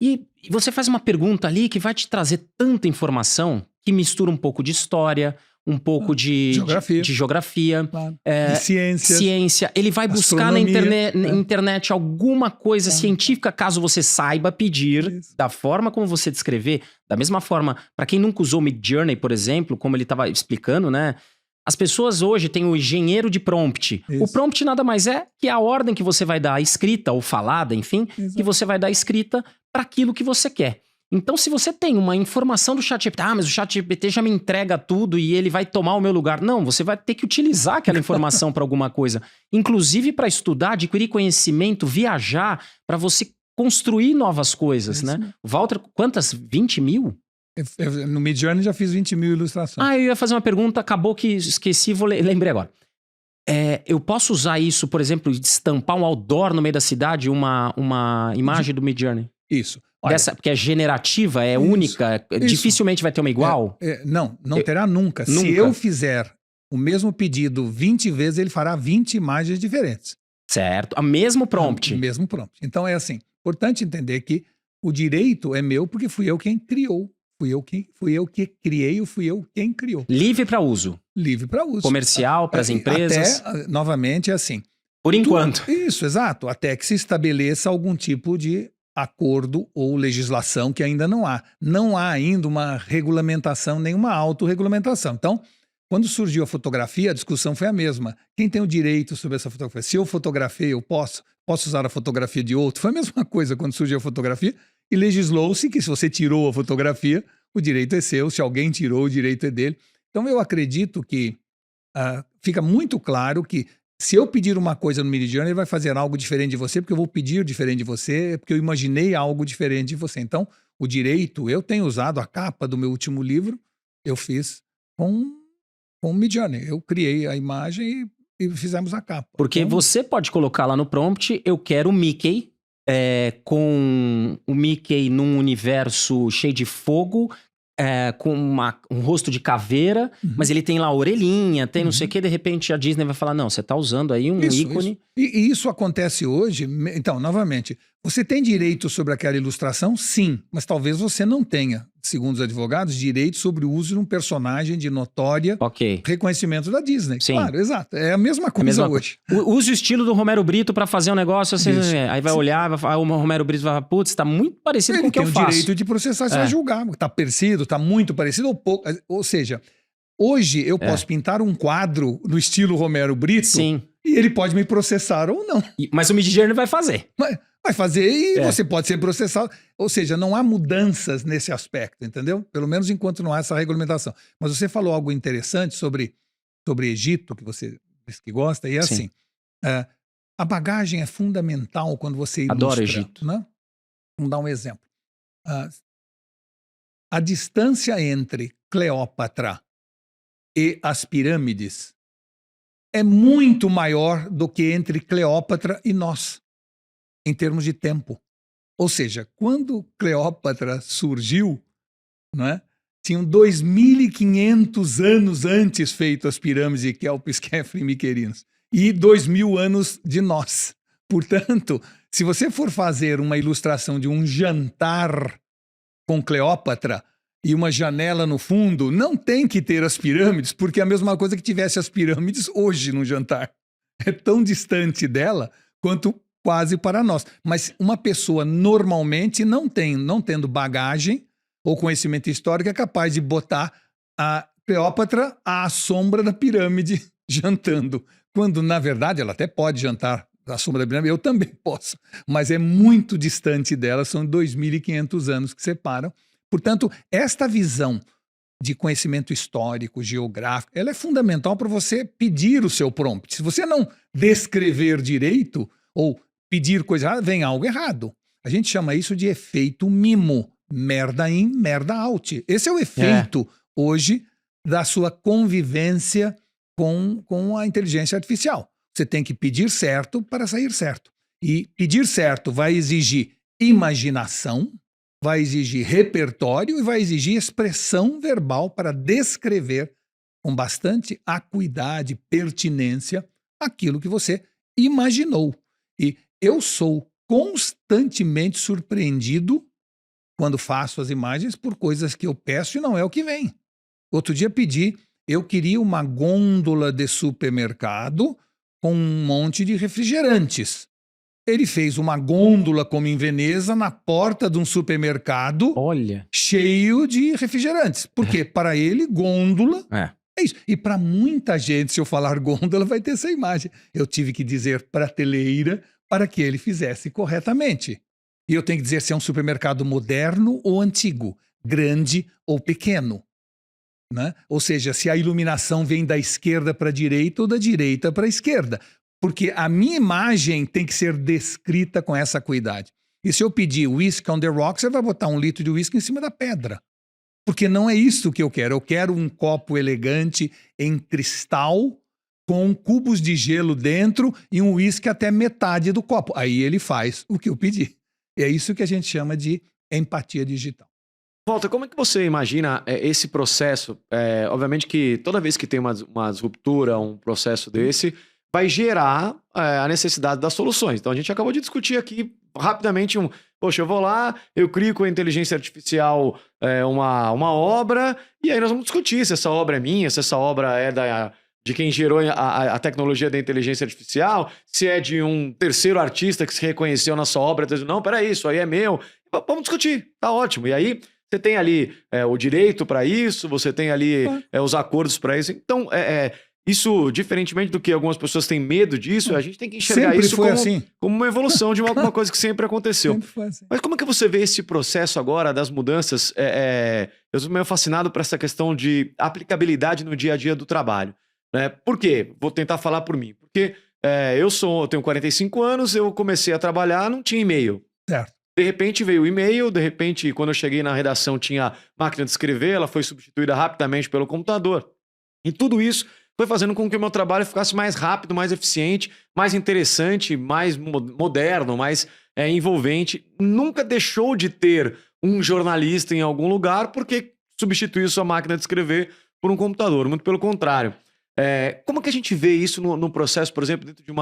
E você faz uma pergunta ali que vai te trazer tanta informação que mistura um pouco de história, um pouco de geografia, claro. De ciência. Ele vai buscar na internet alguma coisa científica, caso você saiba pedir, da forma como você descrever. Da mesma forma, para quem nunca usou Midjourney, por exemplo, como ele estava explicando, né? As pessoas hoje têm o engenheiro de prompt. Isso. O prompt nada mais é que a ordem que você vai dar escrita ou falada, enfim, que você vai dar escrita para aquilo que você quer. Então, se você tem uma informação do ChatGPT, mas o ChatGPT já me entrega tudo e ele vai tomar o meu lugar. Não, você vai ter que utilizar aquela informação para alguma coisa. Inclusive para estudar, adquirir conhecimento, viajar, para você construir novas coisas, né? Walter, quantas? 20 mil? No Midjourney já fiz 20 mil ilustrações. Eu ia fazer uma pergunta, acabou que esqueci, lembrei agora. Eu posso usar isso, por exemplo, de estampar um outdoor no meio da cidade, uma imagem do Midjourney? Isso. Porque é generativa, é única, dificilmente vai ter uma igual? Não terá nunca. Se eu fizer o mesmo pedido 20 vezes, ele fará 20 imagens diferentes. Certo, o mesmo prompt. O mesmo prompt. Então é assim, importante entender que o direito é meu porque fui eu quem criou. Fui eu que criei, fui eu quem criou. Livre para uso. Livre para uso. Comercial, para as empresas. Até, novamente, é assim. Por enquanto. Isso, exato. Até que se estabeleça algum tipo de acordo ou legislação que ainda não há. Não há ainda uma regulamentação, nenhuma autorregulamentação. Então, Quando surgiu a fotografia, a discussão foi a mesma. Quem tem o direito sobre essa fotografia? Se eu fotografei, eu posso usar a fotografia de outro? Foi a mesma coisa quando surgiu a fotografia e legislou-se que se você tirou a fotografia, o direito é seu, se alguém tirou, o direito é dele. Então eu acredito que fica muito claro que se eu pedir uma coisa no Midjourney, ele vai fazer algo diferente de você, porque eu vou pedir diferente de você, porque eu imaginei algo diferente de você. Então, o direito, eu tenho usado a capa do meu último livro, eu fiz com o Midjourney. Eu criei a imagem e fizemos a capa. Porque então, você pode colocar lá no prompt, eu quero o Mickey, com o Mickey num universo cheio de fogo, com um rosto de caveira, mas ele tem lá a orelhinha, tem não sei o que, de repente a Disney vai falar, não, você tá usando aí um ícone. Isso. E isso acontece hoje. Então, novamente, você tem direito sobre aquela ilustração? Sim, mas talvez você não tenha, segundo os advogados, direito sobre o uso de um personagem de notória reconhecimento da Disney. Sim. Claro, exato. É a mesma coisa hoje. Use o estilo do Romero Brito pra fazer um negócio, assim, aí vai olhar, o Romero Brito vai falar, putz, tá muito parecido com o que eu faço. Ele tem o direito de processar, você vai julgar. Tá parecido, tá muito parecido ou pouco. Ou seja, hoje eu posso pintar um quadro no estilo Romero Brito. Sim. E ele pode me processar ou não. Mas o Midjourney vai fazer. Vai fazer e você pode ser processado. Ou seja, não há mudanças nesse aspecto, entendeu? Pelo menos enquanto não há essa regulamentação. Mas você falou algo interessante sobre Egito, que você disse que gosta, e é assim, a bagagem é fundamental quando você ilustra. Adoro Egito. Né? Vamos dar um exemplo. A distância entre Cleópatra e as pirâmides é muito maior do que entre Cleópatra e nós, em termos de tempo. Ou seja, quando Cleópatra surgiu, né, tinham 2.500 anos antes feito as pirâmides de Kelpis, Khafre e Miquerinos, e 2.000 anos de nós. Portanto, se você for fazer uma ilustração de um jantar com Cleópatra e uma janela no fundo, não tem que ter as pirâmides, porque é a mesma coisa que tivesse as pirâmides hoje no jantar. É tão distante dela quanto quase para nós. Mas uma pessoa normalmente não tendo bagagem ou conhecimento histórico, é capaz de botar a Cleópatra à sombra da pirâmide jantando. Quando, na verdade, ela até pode jantar à sombra da pirâmide, eu também posso. Mas é muito distante dela, são 2.500 anos que separam. Portanto, esta visão de conhecimento histórico, geográfico, ela é fundamental para você pedir o seu prompt. Se você não descrever direito ou pedir coisa errada, vem algo errado. A gente chama isso de efeito mimo. Merda in, merda out. Esse é o efeito hoje da sua convivência com a inteligência artificial. Você tem que pedir certo para sair certo. E pedir certo vai exigir imaginação, vai exigir repertório e vai exigir expressão verbal para descrever com bastante acuidade, pertinência, aquilo que você imaginou. E eu sou constantemente surpreendido quando faço as imagens por coisas que eu peço e não é o que vem. Outro dia eu queria uma gôndola de supermercado com um monte de refrigerantes. Ele fez uma gôndola, como em Veneza, na porta de um supermercado cheio de refrigerantes. Porque para ele, gôndola é isso. E para muita gente, se eu falar gôndola, vai ter essa imagem. Eu tive que dizer prateleira para que ele fizesse corretamente. E eu tenho que dizer se é um supermercado moderno ou antigo, grande ou pequeno. Né? Ou seja, se a iluminação vem da esquerda para a direita ou da direita para a esquerda. Porque a minha imagem tem que ser descrita com essa acuidade. E se eu pedir whisky on the rocks, você vai botar 1 litro de whisky em cima da pedra. Porque não é isso que eu quero. Eu quero um copo elegante em cristal com cubos de gelo dentro e um whisky até metade do copo. Aí ele faz o que eu pedi. E é isso que a gente chama de empatia digital. Walter, como é que você imagina esse processo? Obviamente que toda vez que tem uma disruptura, um processo desse, vai gerar a necessidade das soluções. Então a gente acabou de discutir aqui rapidamente poxa, eu vou lá, eu crio com a inteligência artificial uma obra, e aí nós vamos discutir se essa obra é minha, se essa obra é de quem gerou a tecnologia da inteligência artificial, se é de um terceiro artista que se reconheceu na sua obra, dizendo, não, peraí, isso aí é meu. Vamos discutir, tá ótimo. E aí Você tem ali o direito para isso, você tem ali os acordos para isso. Então, isso, diferentemente do que algumas pessoas têm medo disso, a gente tem que enxergar Sempre isso foi assim. como uma evolução de uma coisa que sempre aconteceu. Sempre foi assim. Mas como é que você vê esse processo agora das mudanças? Eu sou meio fascinado por essa questão de aplicabilidade no dia a dia do trabalho. Né? Por quê? Vou tentar falar por mim. Porque eu tenho 45 anos, eu comecei a trabalhar, não tinha e-mail. Certo. De repente veio o e-mail, de repente, quando eu cheguei na redação, tinha máquina de escrever, ela foi substituída rapidamente pelo computador. E tudo isso foi fazendo com que o meu trabalho ficasse mais rápido, mais eficiente, mais interessante, mais moderno, mais envolvente. Nunca deixou de ter um jornalista em algum lugar porque substituiu sua máquina de escrever por um computador. Muito pelo contrário. Como que a gente vê isso no processo, por exemplo, dentro de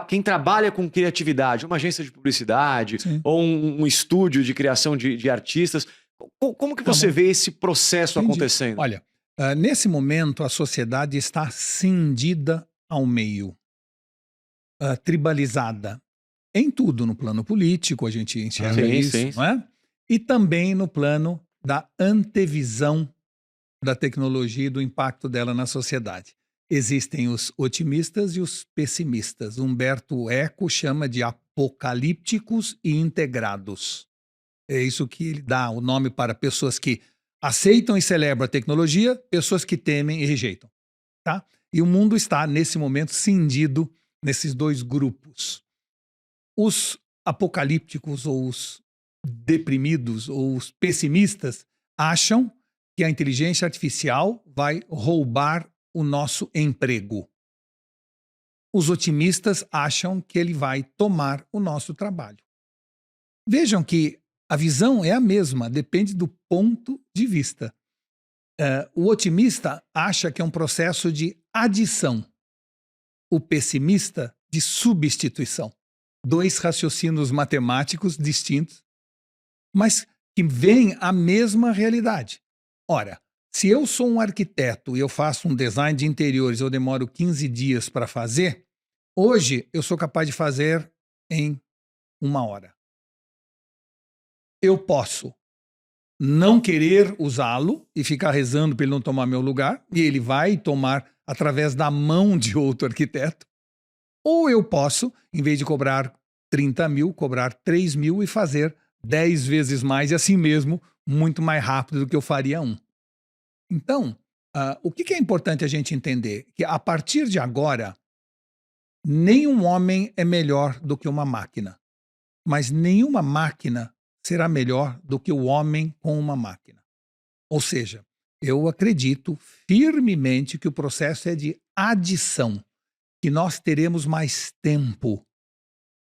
quem trabalha com criatividade, uma agência de publicidade, Sim. ou um estúdio de criação de artistas? Como que você vê esse processo acontecendo? Olha, nesse momento a sociedade está cindida ao meio, tribalizada. Em tudo, no plano político, a gente enxerga isso, não é? E também no plano da antevisão da tecnologia e do impacto dela na sociedade. Existem os otimistas e os pessimistas. Humberto Eco chama de apocalípticos e integrados. É isso que ele dá o nome para pessoas que aceitam e celebram a tecnologia, pessoas que temem e rejeitam. Tá? E o mundo está, nesse momento, cindido nesses dois grupos. Os apocalípticos ou os deprimidos ou os pessimistas acham que a inteligência artificial vai roubar o nosso emprego. Os otimistas acham que ele vai tomar o nosso trabalho. Vejam que a visão é a mesma, depende do ponto de vista. O otimista acha que é um processo de adição. O pessimista, de substituição. Dois raciocínios matemáticos distintos, mas que veem a mesma realidade. Ora, se eu sou um arquiteto e eu faço um design de interiores, eu demoro 15 dias para fazer, hoje eu sou capaz de fazer em 1 hora. Eu posso não querer usá-lo e ficar rezando para ele não tomar meu lugar, e ele vai tomar através da mão de outro arquiteto, ou eu posso, em vez de cobrar 30 mil, cobrar 3 mil e fazer 10 vezes mais, e assim mesmo, muito mais rápido do que eu faria um. Então, o que é importante a gente entender? Que a partir de agora, nenhum homem é melhor do que uma máquina, mas nenhuma máquina será melhor do que o homem com uma máquina. Ou seja, eu acredito firmemente que o processo é de adição, que nós teremos mais tempo.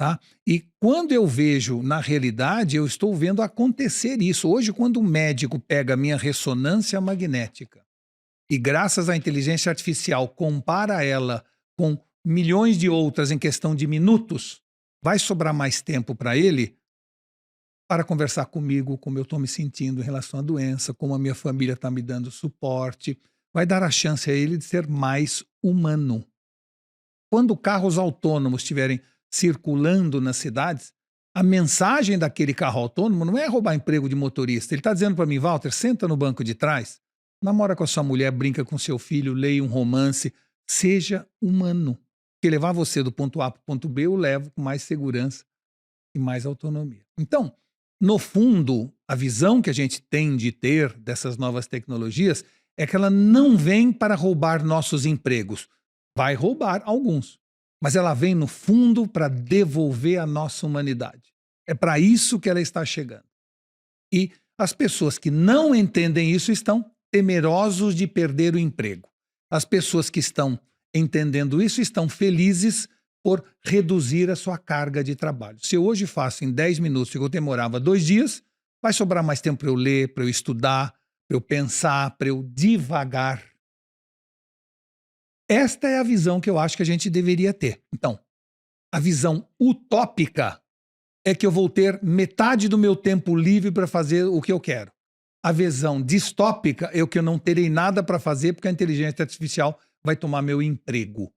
Tá? E quando eu vejo na realidade, eu estou vendo acontecer isso. Hoje, quando um médico pega a minha ressonância magnética e, graças à inteligência artificial, compara ela com milhões de outras em questão de minutos, vai sobrar mais tempo para ele para conversar comigo, como eu estou me sentindo em relação à doença, como a minha família está me dando suporte. Vai dar a chance a ele de ser mais humano. Quando carros autônomos estiverem circulando nas cidades, a mensagem daquele carro autônomo não é roubar emprego de motorista. Ele está dizendo para mim, Walter, senta no banco de trás, namora com a sua mulher, brinca com seu filho, leia um romance, seja humano. Porque levar você do ponto A para o ponto B, eu levo com mais segurança e mais autonomia. Então, no fundo, a visão que a gente tem de ter dessas novas tecnologias é que ela não vem para roubar nossos empregos. Vai roubar alguns. Mas ela vem, no fundo, para devolver a nossa humanidade. É para isso que ela está chegando. E as pessoas que não entendem isso estão temerosos de perder o emprego. As pessoas que estão entendendo isso estão felizes por reduzir a sua carga de trabalho. Se eu hoje faço em 10 minutos o que eu demorava 2 dias, vai sobrar mais tempo para eu ler, para eu estudar, para eu pensar, para eu divagar. Esta é a visão que eu acho que a gente deveria ter. Então, a visão utópica é que eu vou ter metade do meu tempo livre para fazer o que eu quero. A visão distópica é o que eu não terei nada para fazer porque a inteligência artificial vai tomar meu emprego.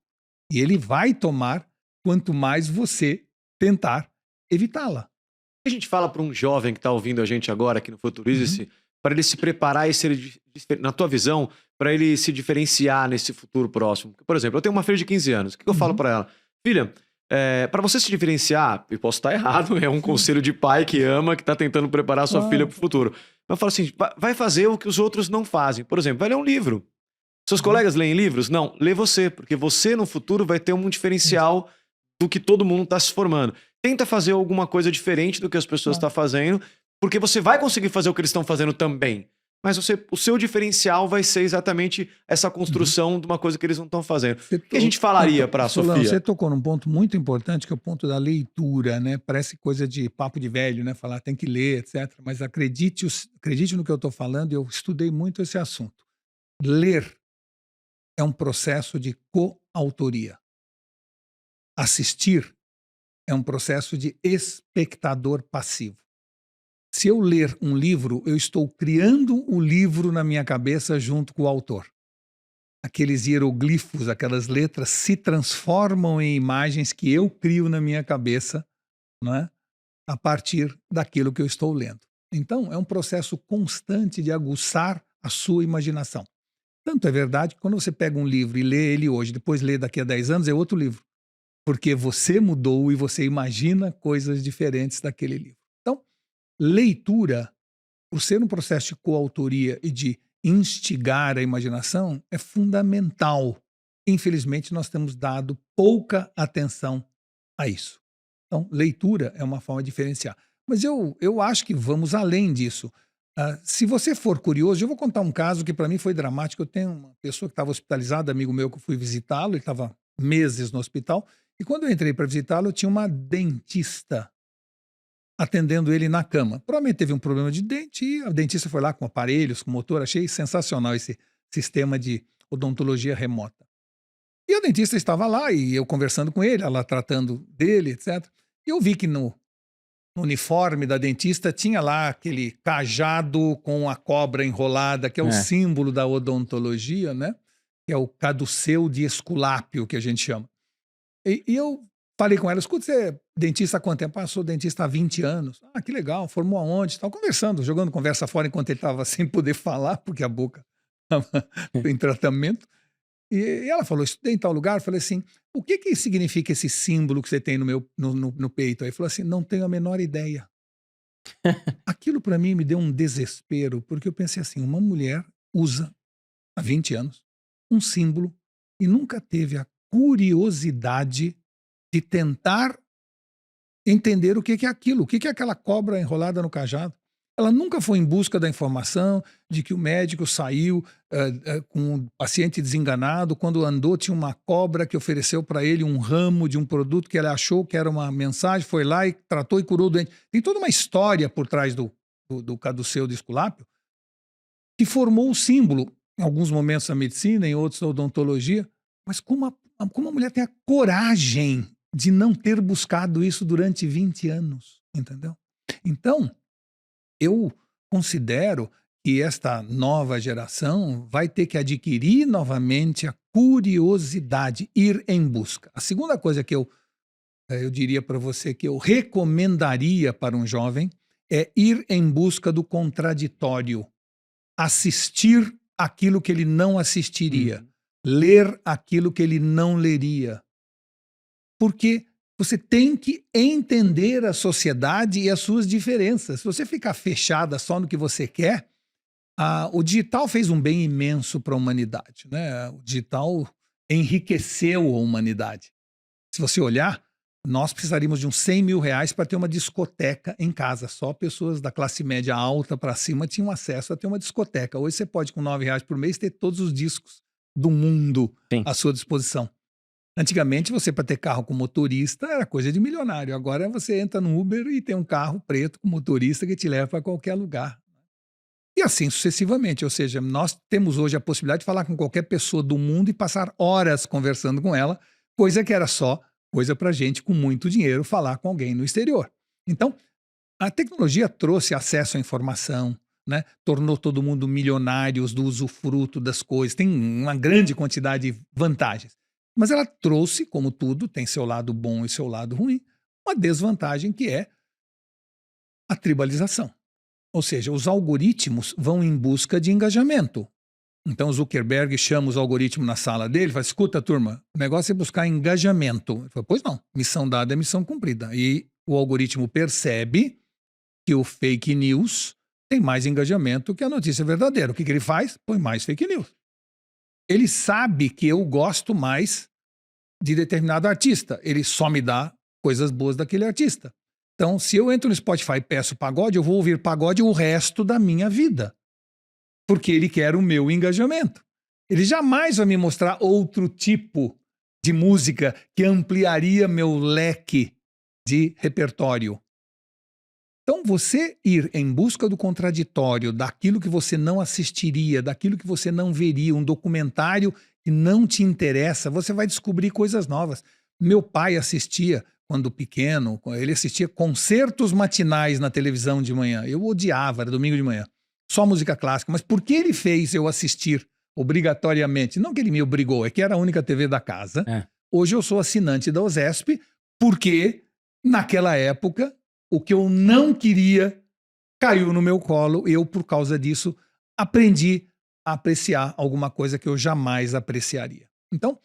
E ele vai tomar quanto mais você tentar evitá-la. que a gente fala para um jovem que está ouvindo a gente agora aqui no Futurize-se, para ele se preparar e ser, na tua visão, para ele se diferenciar nesse futuro próximo? Por exemplo, eu tenho uma filha de 15 anos. O que eu falo para ela? Filha, para você se diferenciar, eu posso estar errado, é um conselho de pai que ama, que está tentando preparar a sua filha para o futuro. Mas eu falo assim, vai fazer o que os outros não fazem. Por exemplo, vai ler um livro. Seus colegas leem livros? Não, lê você, porque você no futuro vai ter um diferencial do que todo mundo está se formando. Tenta fazer alguma coisa diferente do que as pessoas estão fazendo, porque você vai conseguir fazer o que eles estão fazendo também. Mas o seu diferencial vai ser exatamente essa construção de uma coisa que eles não estão fazendo. O que a gente falaria para a Sofia? Você tocou num ponto muito importante, que é o ponto da leitura, né? Parece coisa de papo de velho, né? Falar tem que ler, etc. Mas acredite no que eu estou falando, eu estudei muito esse assunto. Ler é um processo de coautoria. Assistir é um processo de espectador passivo. Se eu ler um livro, eu estou criando o livro na minha cabeça junto com o autor. Aqueles hieroglifos, aquelas letras se transformam em imagens que eu crio na minha cabeça, não é? A partir daquilo que eu estou lendo. Então, é um processo constante de aguçar a sua imaginação. Tanto é verdade que quando você pega um livro e lê ele hoje, depois lê daqui a 10 anos, é outro livro. Porque você mudou e você imagina coisas diferentes daquele livro. Então, leitura, por ser um processo de coautoria e de instigar a imaginação, é fundamental. Infelizmente, nós temos dado pouca atenção a isso. Então, leitura é uma forma de diferenciar. Mas eu acho que vamos além disso. Se você for curioso, eu vou contar um caso que para mim foi dramático. Eu tenho uma pessoa que estava hospitalizada, amigo meu, que eu fui visitá-lo, ele estava meses no hospital, e quando eu entrei para visitá-lo, eu tinha uma dentista atendendo ele na cama. Provavelmente teve um problema de dente e a dentista foi lá com aparelhos, com motor. Achei sensacional esse sistema de odontologia remota. E a dentista estava lá e eu conversando com ele, ela tratando dele, etc. E eu vi que no uniforme da dentista tinha lá aquele cajado com a cobra enrolada, que é o símbolo da odontologia, né? Que é o caduceu de Esculápio, que a gente chama. E eu falei com ela, escuta, você é dentista há quanto tempo? Ah, sou dentista há 20 anos. Ah, que legal, formou aonde? Estava conversando, jogando conversa fora enquanto ele estava sem poder falar, porque a boca estava em tratamento. E ela falou, estudei em tal lugar. Eu falei assim, o que significa esse símbolo que você tem no peito? Aí falou assim, não tenho a menor ideia. Aquilo para mim me deu um desespero, porque eu pensei assim, uma mulher usa há 20 anos um símbolo e nunca teve a curiosidade de tentar entender o que é aquilo, o que é aquela cobra enrolada no cajado. Ela nunca foi em busca da informação de que o médico saiu com um paciente desenganado, quando andou tinha uma cobra que ofereceu para ele um ramo de um produto que ele achou que era uma mensagem, foi lá e tratou e curou o doente. Tem toda uma história por trás do caduceu de Esculápio que formou o símbolo, em alguns momentos na medicina, em outros na odontologia, mas como a mulher tem a coragem de não ter buscado isso durante 20 anos, entendeu? Então, eu considero que esta nova geração vai ter que adquirir novamente a curiosidade, ir em busca. A segunda coisa que eu diria para você que eu recomendaria para um jovem é ir em busca do contraditório, assistir aquilo que ele não assistiria, ler aquilo que ele não leria. Porque você tem que entender a sociedade e as suas diferenças. Se você ficar fechada só no que você quer, o digital fez um bem imenso para a humanidade, né? O digital enriqueceu a humanidade. Se você olhar, nós precisaríamos de uns 100 mil reais para ter uma discoteca em casa. Só pessoas da classe média alta para cima tinham acesso a ter uma discoteca. Hoje você pode, com R$9 por mês, ter todos os discos do mundo à sua disposição. Antigamente, você para ter carro com motorista era coisa de milionário. Agora você entra no Uber e tem um carro preto com motorista que te leva para qualquer lugar. E assim sucessivamente. Ou seja, nós temos hoje a possibilidade de falar com qualquer pessoa do mundo e passar horas conversando com ela, coisa que era só coisa para gente com muito dinheiro falar com alguém no exterior. Então, a tecnologia trouxe acesso à informação, né? Tornou todo mundo milionários do usufruto das coisas. Tem uma grande quantidade de vantagens. Mas ela trouxe, como tudo, tem seu lado bom e seu lado ruim, uma desvantagem que é A tribalização. Ou seja, os algoritmos vão em busca de engajamento. Então, o Zuckerberg chama os algoritmos na sala dele e fala, escuta, turma, o negócio é buscar engajamento. Ele fala, pois não, missão dada é missão cumprida. E o algoritmo percebe que o fake news tem mais engajamento que a notícia verdadeira. O que ele faz? Põe mais fake news. Ele sabe que eu gosto mais de determinado artista. Ele só me dá coisas boas daquele artista. Então, se eu entro no Spotify e peço pagode, eu vou ouvir pagode o resto da minha vida. Porque ele quer o meu engajamento. Ele jamais vai me mostrar outro tipo de música que ampliaria meu leque de repertório. Então, você ir em busca do contraditório, daquilo que você não assistiria, daquilo que você não veria, um documentário que não te interessa, você vai descobrir coisas novas. Meu pai assistia, quando pequeno, ele assistia concertos matinais na televisão de manhã. Eu odiava, era domingo de manhã. Só música clássica. Mas por que ele fez eu assistir obrigatoriamente? Não que ele me obrigou, é que era a única TV da casa. Hoje eu sou assinante da OSESP, porque naquela época o que eu não queria caiu no meu colo e eu, por causa disso, aprendi a apreciar alguma coisa que eu jamais apreciaria. Então,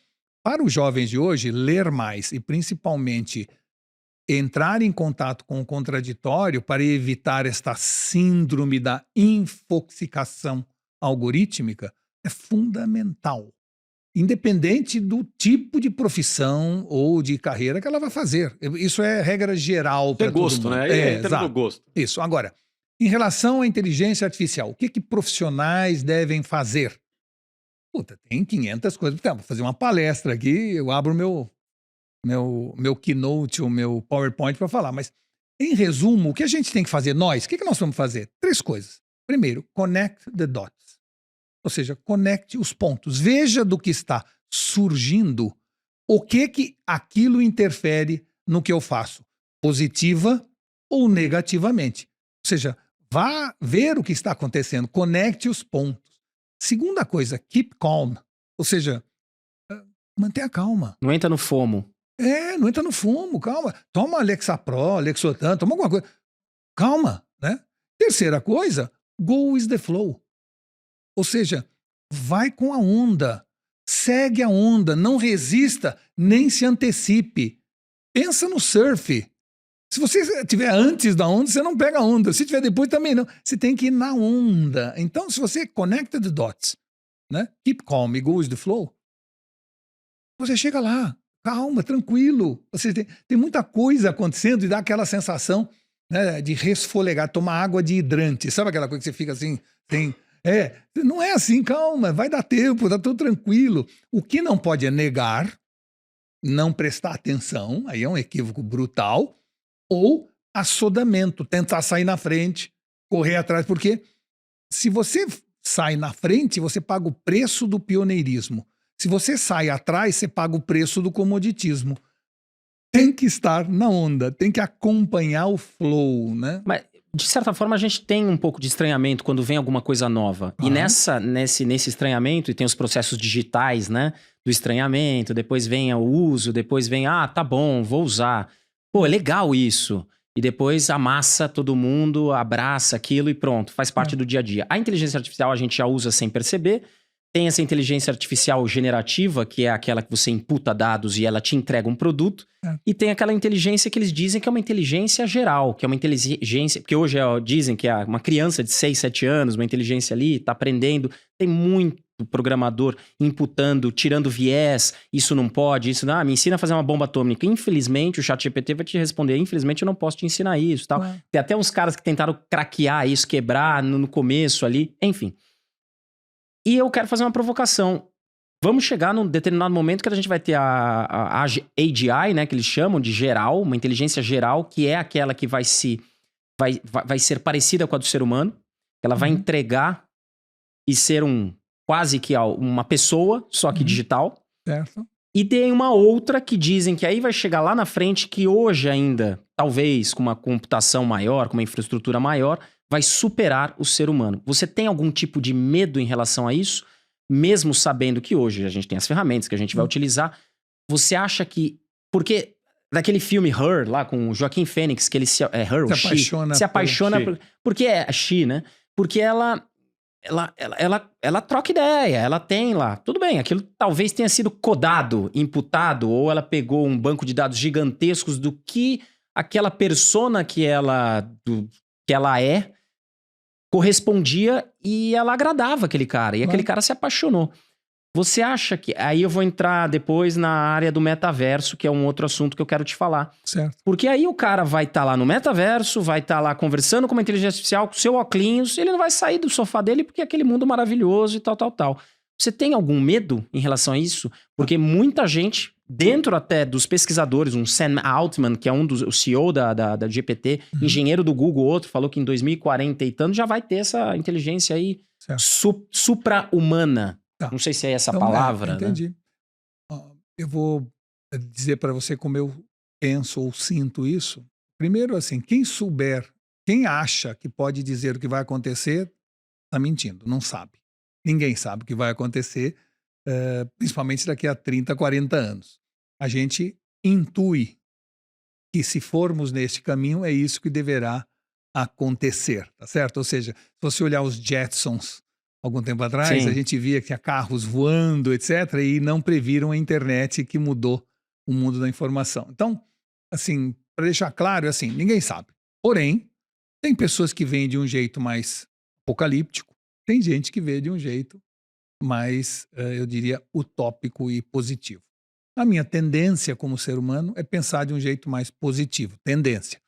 para os jovens de hoje, ler mais e principalmente entrar em contato com o contraditório para evitar esta síndrome da infoxicação algorítmica é fundamental. Independente do tipo de profissão ou de carreira que ela vai fazer. Isso é regra geral para todo gosto, mundo. né? Entra no gosto. Isso. Agora, em relação à inteligência artificial, o que profissionais devem fazer? Puta, tem 500 coisas. Vou fazer uma palestra aqui, eu abro meu keynote, o meu PowerPoint para falar. Mas, em resumo, o que a gente tem que fazer, nós, o que nós vamos fazer? 3 coisas. Primeiro, connect the dots. Ou seja, conecte os pontos. Veja do que está surgindo o que aquilo interfere no que eu faço, positiva ou negativamente. Ou seja, vá ver o que está acontecendo, conecte os pontos. Segunda coisa, keep calm. Ou seja, mantenha calma. Não entra no FOMO. Não entra no fumo, calma. Toma Lexapro, Lexotan, toma alguma coisa. Calma, né? Terceira coisa, go with the flow. Ou seja, vai com a onda. Segue a onda, não resista, nem se antecipe. Pensa no surf. Se você estiver antes da onda, você não pega a onda. Se estiver depois, também não. Você tem que ir na onda. Então, se você connecta the dots, né? Keep calm e go with the flow, você chega lá. Calma, tranquilo. Você tem muita coisa acontecendo e dá aquela sensação, né, de resfolegar, tomar água de hidrante. Sabe aquela coisa que você fica assim, não é assim, calma, vai dar tempo, tá tudo tranquilo. O que não pode é negar, não prestar atenção, aí é um equívoco brutal, ou assodamento, tentar sair na frente, correr atrás, porque se você sai na frente, você paga o preço do pioneirismo. Se você sai atrás, você paga o preço do comoditismo. Tem que estar na onda, tem que acompanhar o flow, né? Mas, de certa forma, a gente tem um pouco de estranhamento quando vem alguma coisa nova. E nesse estranhamento, e tem os processos digitais, né? Do estranhamento, depois vem o uso, depois vem, tá bom, vou usar. Pô, é legal isso. E depois amassa todo mundo, abraça aquilo e pronto, faz parte do dia a dia. A inteligência artificial a gente já usa sem perceber. Tem essa inteligência artificial generativa, que é aquela que você imputa dados e ela te entrega um produto. E tem aquela inteligência que eles dizem que é uma inteligência geral, que é uma inteligência... Porque hoje dizem que é uma criança de 6, 7 anos, uma inteligência ali, tá aprendendo. Tem muito programador imputando, tirando viés, isso não pode, isso não... me ensina a fazer uma bomba atômica. Infelizmente, o ChatGPT vai te responder, infelizmente eu não posso te ensinar isso, tal. Tem até uns caras que tentaram craquear isso, quebrar no começo ali, enfim. E eu quero fazer uma provocação. Vamos chegar num determinado momento que a gente vai ter a AGI, né, que eles chamam de geral, uma inteligência geral, que é aquela que vai ser parecida com a do ser humano. Ela vai entregar e ser quase que uma pessoa, só que digital. Certo. E tem uma outra que dizem que aí vai chegar lá na frente, que hoje ainda, talvez com uma computação maior, com uma infraestrutura maior, vai superar o ser humano. Você tem algum tipo de medo em relação a isso? Mesmo sabendo que hoje a gente tem as ferramentas que a gente vai utilizar, você acha que... Porque daquele filme Her, lá com o Joaquim Fênix, que ele Her, ou Se She, apaixona se apaixona por- porque é a She, né? Porque ela troca ideia, ela tem lá. Tudo bem, aquilo talvez tenha sido codado, imputado, ou ela pegou um banco de dados gigantescos do que aquela persona que ela é correspondia e ela agradava aquele cara. E aquele cara se apaixonou. Você acha que... Aí eu vou entrar depois na área do metaverso, que é um outro assunto que eu quero te falar. Certo. Porque aí o cara vai estar lá no metaverso, vai estar lá conversando com uma inteligência artificial, com seu óculos, ele não vai sair do sofá dele porque é aquele mundo maravilhoso e tal. Você tem algum medo em relação a isso? Porque muita gente, dentro até dos pesquisadores, um Sam Altman, que é o CEO da GPT, engenheiro do Google, outro, falou que em 2040 e tanto já vai ter essa inteligência aí supra-humana. Tá. Não sei se é essa Então, palavra, né? entendi. Eu vou dizer para você como eu penso ou sinto isso. Primeiro, assim, quem acha que pode dizer o que vai acontecer, está mentindo, não sabe. Ninguém sabe o que vai acontecer, principalmente daqui a 30, 40 anos. A gente intui que se formos neste caminho, é isso que deverá acontecer, tá certo? Ou seja, se você olhar os Jetsons, algum tempo atrás, Sim. a gente via que tinha carros voando, etc., e não previram a internet que mudou o mundo da informação. Então, assim, para deixar claro, é assim, ninguém sabe. Porém, tem pessoas que veem de um jeito mais apocalíptico, tem gente que vê de um jeito mais, eu diria, utópico e positivo. A minha tendência como ser humano é pensar de um jeito mais positivo, tendência.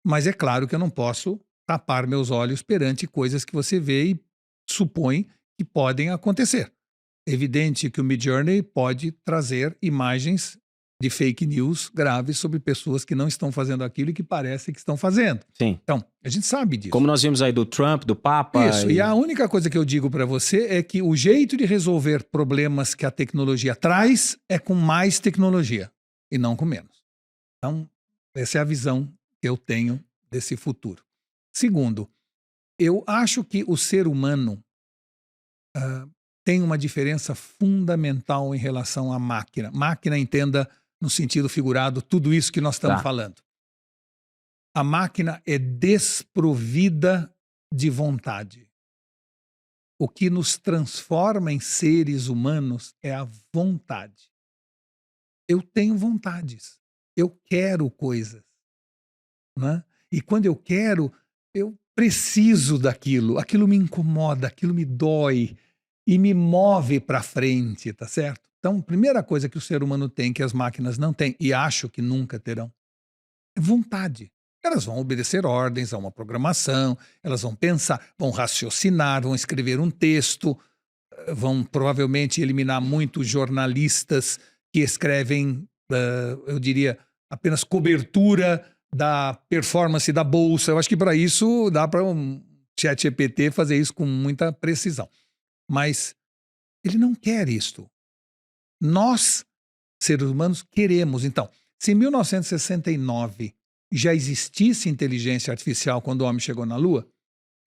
Mas é claro que eu não posso tapar meus olhos perante coisas que você vê e supõe que podem acontecer. É evidente que o Midjourney pode trazer imagens de fake news graves sobre pessoas que não estão fazendo aquilo e que parecem que estão fazendo. Sim. Então, a gente sabe disso. Como nós vimos aí do Trump, do Papa. Isso, e a única coisa que eu digo para você é que o jeito de resolver problemas que a tecnologia traz é com mais tecnologia e não com menos. Então, essa é a visão que eu tenho desse futuro. Segundo, eu acho que o ser humano tem uma diferença fundamental em relação à máquina. Máquina, entenda no sentido figurado, tudo isso que nós estamos falando. A máquina é desprovida de vontade. O que nos transforma em seres humanos é a vontade. Eu tenho vontades. Eu quero coisas. Né? E quando eu quero, eu preciso daquilo. Aquilo me incomoda, aquilo me dói e me move para frente, tá certo? Então, a primeira coisa que o ser humano tem, que as máquinas não têm, e acho que nunca terão, é vontade. Elas vão obedecer ordens a uma programação, elas vão pensar, vão raciocinar, vão escrever um texto, vão provavelmente eliminar muitos jornalistas que escrevem, eu diria, apenas cobertura da performance da bolsa. Eu acho que para isso dá para um ChatGPT fazer isso com muita precisão. Mas ele não quer isto. Nós, seres humanos, queremos. Então, se em 1969 já existisse inteligência artificial quando o homem chegou na Lua,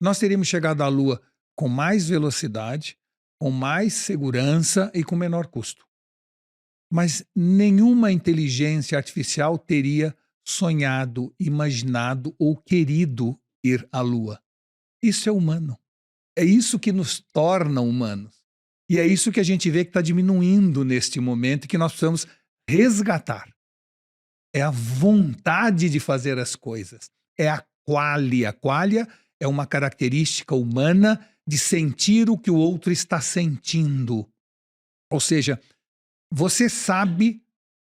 nós teríamos chegado à Lua com mais velocidade, com mais segurança e com menor custo. Mas nenhuma inteligência artificial teria sonhado, imaginado ou querido ir à Lua. Isso é humano. É isso que nos torna humanos. E é isso que a gente vê que está diminuindo neste momento e que nós precisamos resgatar. É a vontade de fazer as coisas. É a qualia. Qualia é uma característica humana de sentir o que o outro está sentindo. Ou seja, você sabe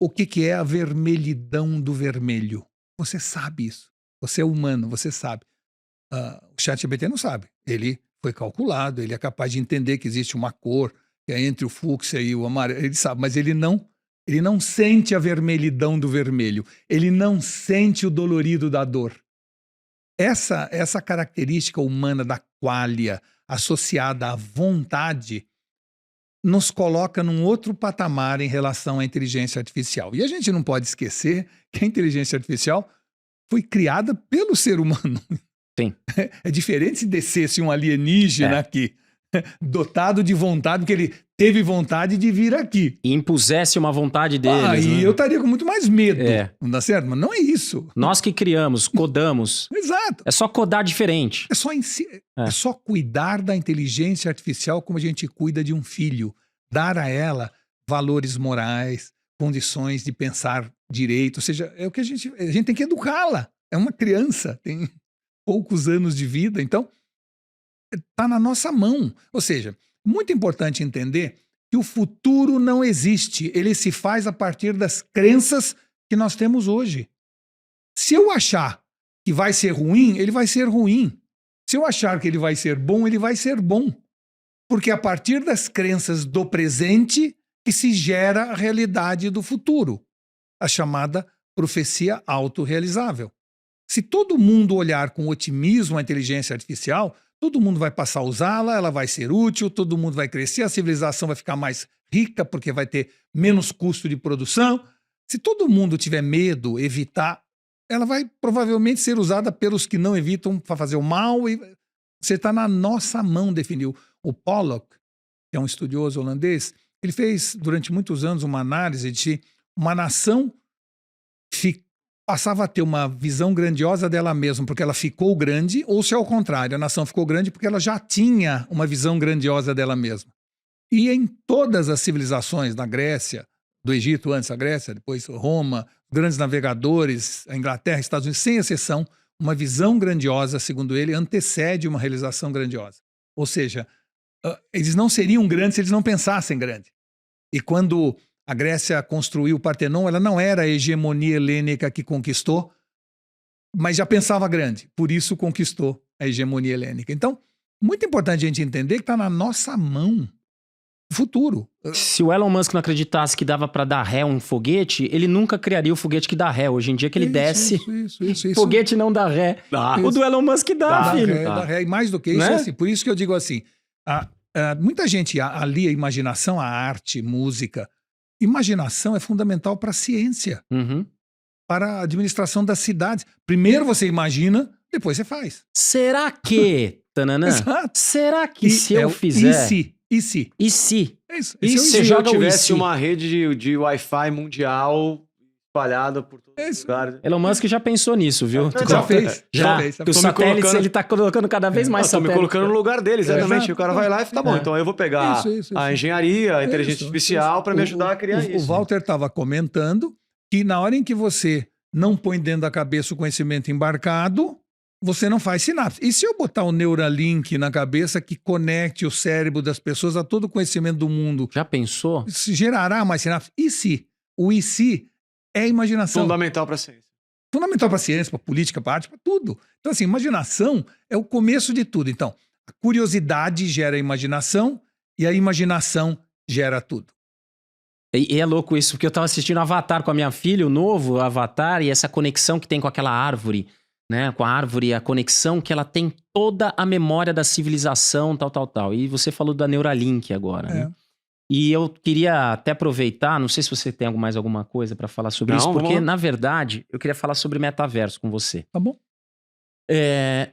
o que é a vermelhidão do vermelho. Você sabe isso. Você é humano, você sabe. O ChatGPT não sabe. Ele foi calculado, ele é capaz de entender que existe uma cor que é entre o fúcsia e o amarelo. Ele sabe, mas ele não sente a vermelhidão do vermelho. Ele não sente o dolorido da dor. Essa característica humana da qualia, associada à vontade, nos coloca num outro patamar em relação à inteligência artificial. E a gente não pode esquecer que a inteligência artificial foi criada pelo ser humano. Sim. É diferente se descesse um alienígena aqui. dotado de vontade, porque ele teve vontade de vir aqui. E impusesse uma vontade deles, E né? eu estaria com muito mais medo. É. Não dá certo? Mas não é isso. Nós que criamos, codamos. Exato. É só codar diferente. É só cuidar da inteligência artificial como a gente cuida de um filho. Dar a ela valores morais, condições de pensar direito. Ou seja, é o que a gente tem que educá-la. É uma criança, tem poucos anos de vida. Então, está na nossa mão. Ou seja, muito importante entender que o futuro não existe. Ele se faz a partir das crenças que nós temos hoje. Se eu achar que vai ser ruim, ele vai ser ruim. Se eu achar que ele vai ser bom, ele vai ser bom. Porque é a partir das crenças do presente que se gera a realidade do futuro. A chamada profecia autorrealizável. Se todo mundo olhar com otimismo a inteligência artificial, todo mundo vai passar a usá-la, ela vai ser útil, todo mundo vai crescer, a civilização vai ficar mais rica porque vai ter menos custo de produção. Se todo mundo tiver medo, evitar, ela vai provavelmente ser usada pelos que não evitam para fazer o mal. E você está na nossa mão, definiu. O Pollock, que é um estudioso holandês, ele fez durante muitos anos uma análise de uma nação passava a ter uma visão grandiosa dela mesma porque ela ficou grande, ou se ao contrário, a nação ficou grande porque ela já tinha uma visão grandiosa dela mesma. E em todas as civilizações, na Grécia, do Egito antes da Grécia, depois Roma, grandes navegadores, a Inglaterra, Estados Unidos, sem exceção, uma visão grandiosa, segundo ele, antecede uma realização grandiosa. Ou seja, eles não seriam grandes se eles não pensassem grande. E quando a Grécia construiu o Partenon, ela não era a hegemonia helênica que conquistou, mas já pensava grande. Por isso conquistou a hegemonia helênica. Então, muito importante a gente entender que está na nossa mão o futuro. Se o Elon Musk não acreditasse que dava para dar ré um foguete, ele nunca criaria o foguete que dá ré. Hoje em dia que ele desce, isso. foguete não dá ré. O do Elon Musk dá, filho. Dá ré. E mais do que isso, Né? assim, por isso que eu digo assim, muita gente alia a imaginação, a arte, música. Imaginação é fundamental para a ciência, Uhum. para a administração das cidades. Primeiro você imagina, depois você faz. Será que, Tananã? Exato. Será que se eu E fizer... se? E se? É isso. E Esse é o se você eu joga o tivesse IC? uma rede de Wi-Fi mundial espalhada por todos os lugares? Elon Musk já pensou nisso, viu? Já fez. Já fez. que os Tô me satélites, colocando- ele tá colocando cada vez mais Tô me satélites. colocando no lugar deles, exatamente. Exato. O cara vai lá e fala, tá bom, É. então eu vou pegar Isso. a engenharia, a inteligência Isso, artificial para me ajudar a criar O isso. Walter estava comentando que na hora em que você não põe dentro da cabeça o conhecimento embarcado, você não faz sinapse. E se eu botar o Neuralink na cabeça que conecte o cérebro das pessoas a todo o conhecimento do mundo, Já pensou? se gerará mais sinapse? E se? O e se é a imaginação. Fundamental para a ciência. Fundamental para a ciência, para a política, para a arte, para tudo. Então, assim, imaginação é o começo de tudo. Então, a curiosidade gera a imaginação e a imaginação gera tudo. E é louco isso, porque eu tava assistindo Avatar com a minha filha, o novo Avatar, e essa conexão que tem com aquela árvore, né? Com a árvore, a conexão que ela tem toda a memória da civilização, tal. E você falou da Neuralink agora, né? E eu queria até aproveitar, não sei se você tem mais alguma coisa pra falar sobre Não, isso, vamos porque, lá. na verdade, eu queria falar sobre metaverso com você. Tá bom?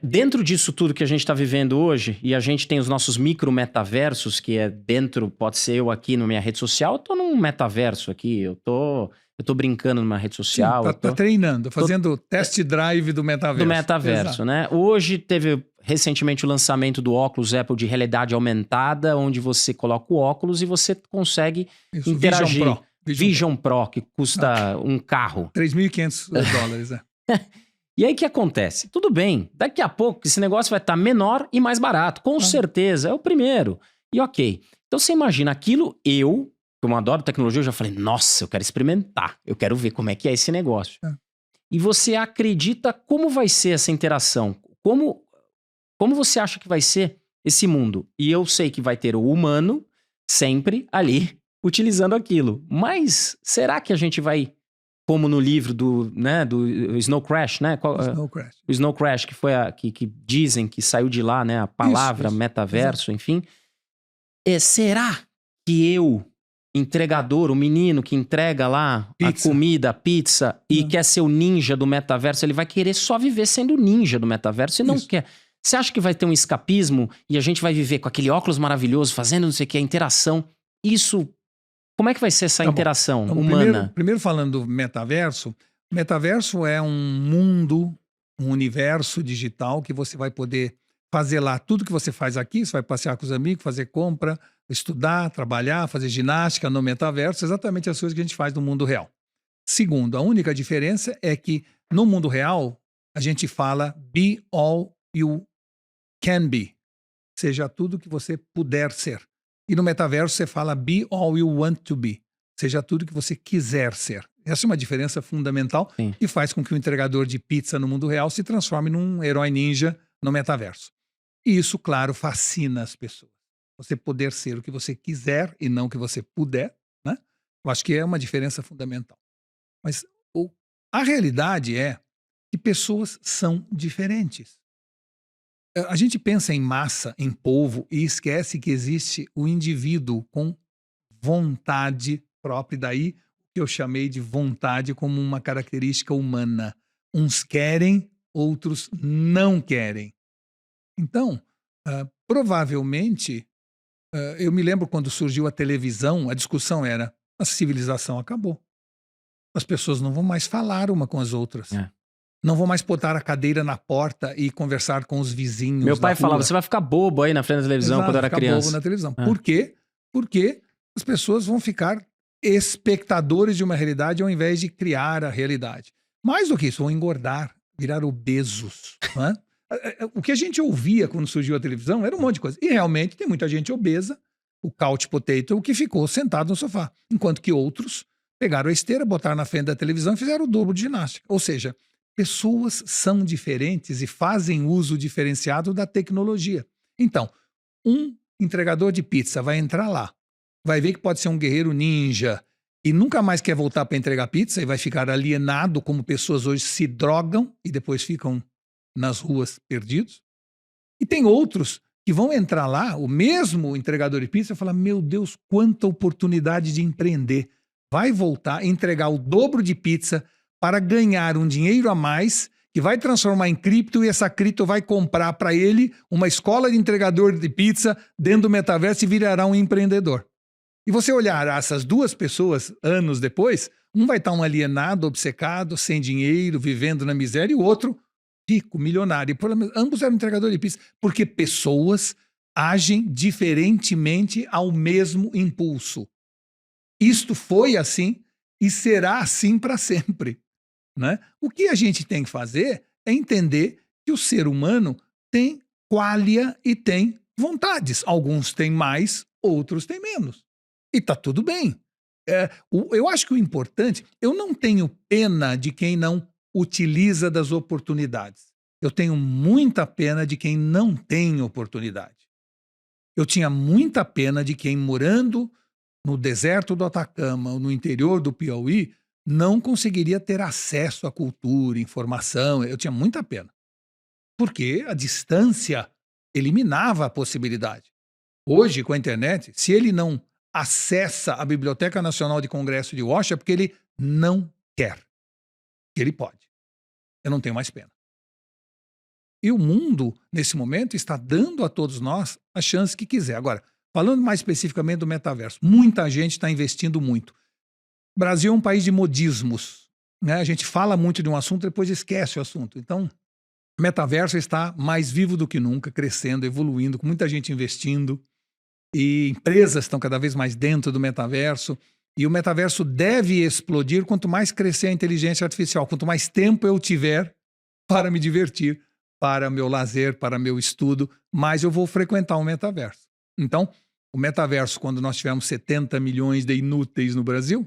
Dentro disso tudo que a gente tá vivendo hoje, e a gente tem os nossos micro-metaversos, que é dentro, pode ser eu aqui na minha rede social, eu tô num metaverso aqui, eu tô brincando numa rede social. Sim, tá treinando, fazendo test drive do metaverso. Do metaverso, Exato. né? Hoje teve recentemente o lançamento do óculos Apple de realidade aumentada, onde você coloca o óculos e você consegue Isso, interagir. Vision Pro. Vision Pro, que custa um carro. $3.500. E aí o que acontece? Tudo bem, daqui a pouco esse negócio vai estar menor e mais barato, com certeza, é o primeiro. E ok. Então você imagina aquilo, como adoro tecnologia, eu já falei, nossa, eu quero experimentar, eu quero ver como é que é esse negócio. E você acredita como vai ser essa interação? Como você acha que vai ser esse mundo? E eu sei que vai ter o humano sempre ali utilizando aquilo. Mas será que a gente vai, como no livro do Snow Crash, né? Snow Crash. O Snow Crash, que foi que dizem que saiu de lá, né? A palavra Isso. metaverso, enfim. Será que entregador, o menino que entrega lá Pizza. a comida, a pizza, e quer ser o ninja do metaverso, ele vai querer só viver sendo ninja do metaverso e não Isso. quer. Você acha que vai ter um escapismo e a gente vai viver com aquele óculos maravilhoso, fazendo não sei o que, a interação? Isso, como é que vai ser essa interação Então, humana? Primeiro falando do metaverso, metaverso é um mundo, um universo digital que você vai poder fazer lá tudo que você faz aqui, você vai passear com os amigos, fazer compra, estudar, trabalhar, fazer ginástica no metaverso, exatamente as coisas que a gente faz no mundo real. Segundo, a única diferença é que no mundo real a gente fala be all you can be, seja tudo que você puder ser. E no metaverso você fala be all you want to be, seja tudo que você quiser ser. Essa é uma diferença fundamental Sim. que faz com que o entregador de pizza no mundo real se transforme num herói ninja no metaverso. E isso, claro, fascina as pessoas. Você poder ser o que você quiser e não o que você puder, né? Eu acho que é uma diferença fundamental. Mas a realidade é que pessoas são diferentes. A gente pensa em massa, em povo, e esquece que existe o indivíduo com vontade própria. E daí que eu chamei de vontade como uma característica humana. Uns querem, outros não querem. Então, provavelmente, eu me lembro quando surgiu a televisão, a discussão era: a civilização acabou. As pessoas não vão mais falar uma com as outras. É. Não vão mais botar a cadeira na porta e conversar com os vizinhos. Meu pai da falava, rua. você vai ficar bobo aí na frente da televisão. Exato, Quando eu era ficar criança. bobo na televisão. É. Por quê? Porque as pessoas vão ficar espectadores de uma realidade ao invés de criar a realidade. Mais do que isso, vão engordar, virar obesos. Não é? O que a gente ouvia quando surgiu a televisão era um monte de coisa. E realmente tem muita gente obesa, o couch potato, que ficou sentado no sofá. Enquanto que outros pegaram a esteira, botaram na frente da televisão e fizeram o dobro de ginástica. Ou seja, pessoas são diferentes e fazem uso diferenciado da tecnologia. Então, um entregador de pizza vai entrar lá, vai ver que pode ser um guerreiro ninja e nunca mais quer voltar para entregar pizza e vai ficar alienado, como pessoas hoje se drogam e depois ficam nas ruas perdidos. E tem outros que vão entrar lá, o mesmo entregador de pizza, e falar: meu Deus, quanta oportunidade de empreender. Vai voltar, entregar o dobro de pizza para ganhar um dinheiro a mais, que vai transformar em cripto, e essa cripto vai comprar para ele uma escola de entregador de pizza dentro do metaverso e virará um empreendedor. E você olhar essas duas pessoas anos depois, um vai estar um alienado, obcecado, sem dinheiro, vivendo na miséria, e o outro rico, milionário. Ambos eram entregadores de pizza, porque pessoas agem diferentemente ao mesmo impulso. Isto foi assim e será assim para sempre. Né? O que a gente tem que fazer é entender que o ser humano tem qualia e tem vontades. Alguns têm mais, outros têm menos. E tá tudo bem. Eu acho que o importante, eu não tenho pena de quem não utiliza das oportunidades. Eu tenho muita pena de quem não tem oportunidade. Eu tinha muita pena de quem, morando no deserto do Atacama ou no interior do Piauí, não conseguiria ter acesso à cultura, informação. Eu tinha muita pena. Porque a distância eliminava a possibilidade. Hoje, com a internet, se ele não acessa a Biblioteca Nacional de Congresso de Washington, é porque ele não quer. Ele pode. Eu não tenho mais pena. E o mundo, nesse momento, está dando a todos nós a chance que quiser. Agora, falando mais especificamente do metaverso, muita gente está investindo muito. O Brasil é um país de modismos, né? A gente fala muito de um assunto e depois esquece o assunto. Então, o metaverso está mais vivo do que nunca, crescendo, evoluindo, com muita gente investindo. E empresas estão cada vez mais dentro do metaverso. E o metaverso deve explodir quanto mais crescer a inteligência artificial, quanto mais tempo eu tiver para me divertir, para meu lazer, para meu estudo, mais eu vou frequentar o metaverso. Então, o metaverso, quando nós tivermos 70 milhões de inúteis no Brasil,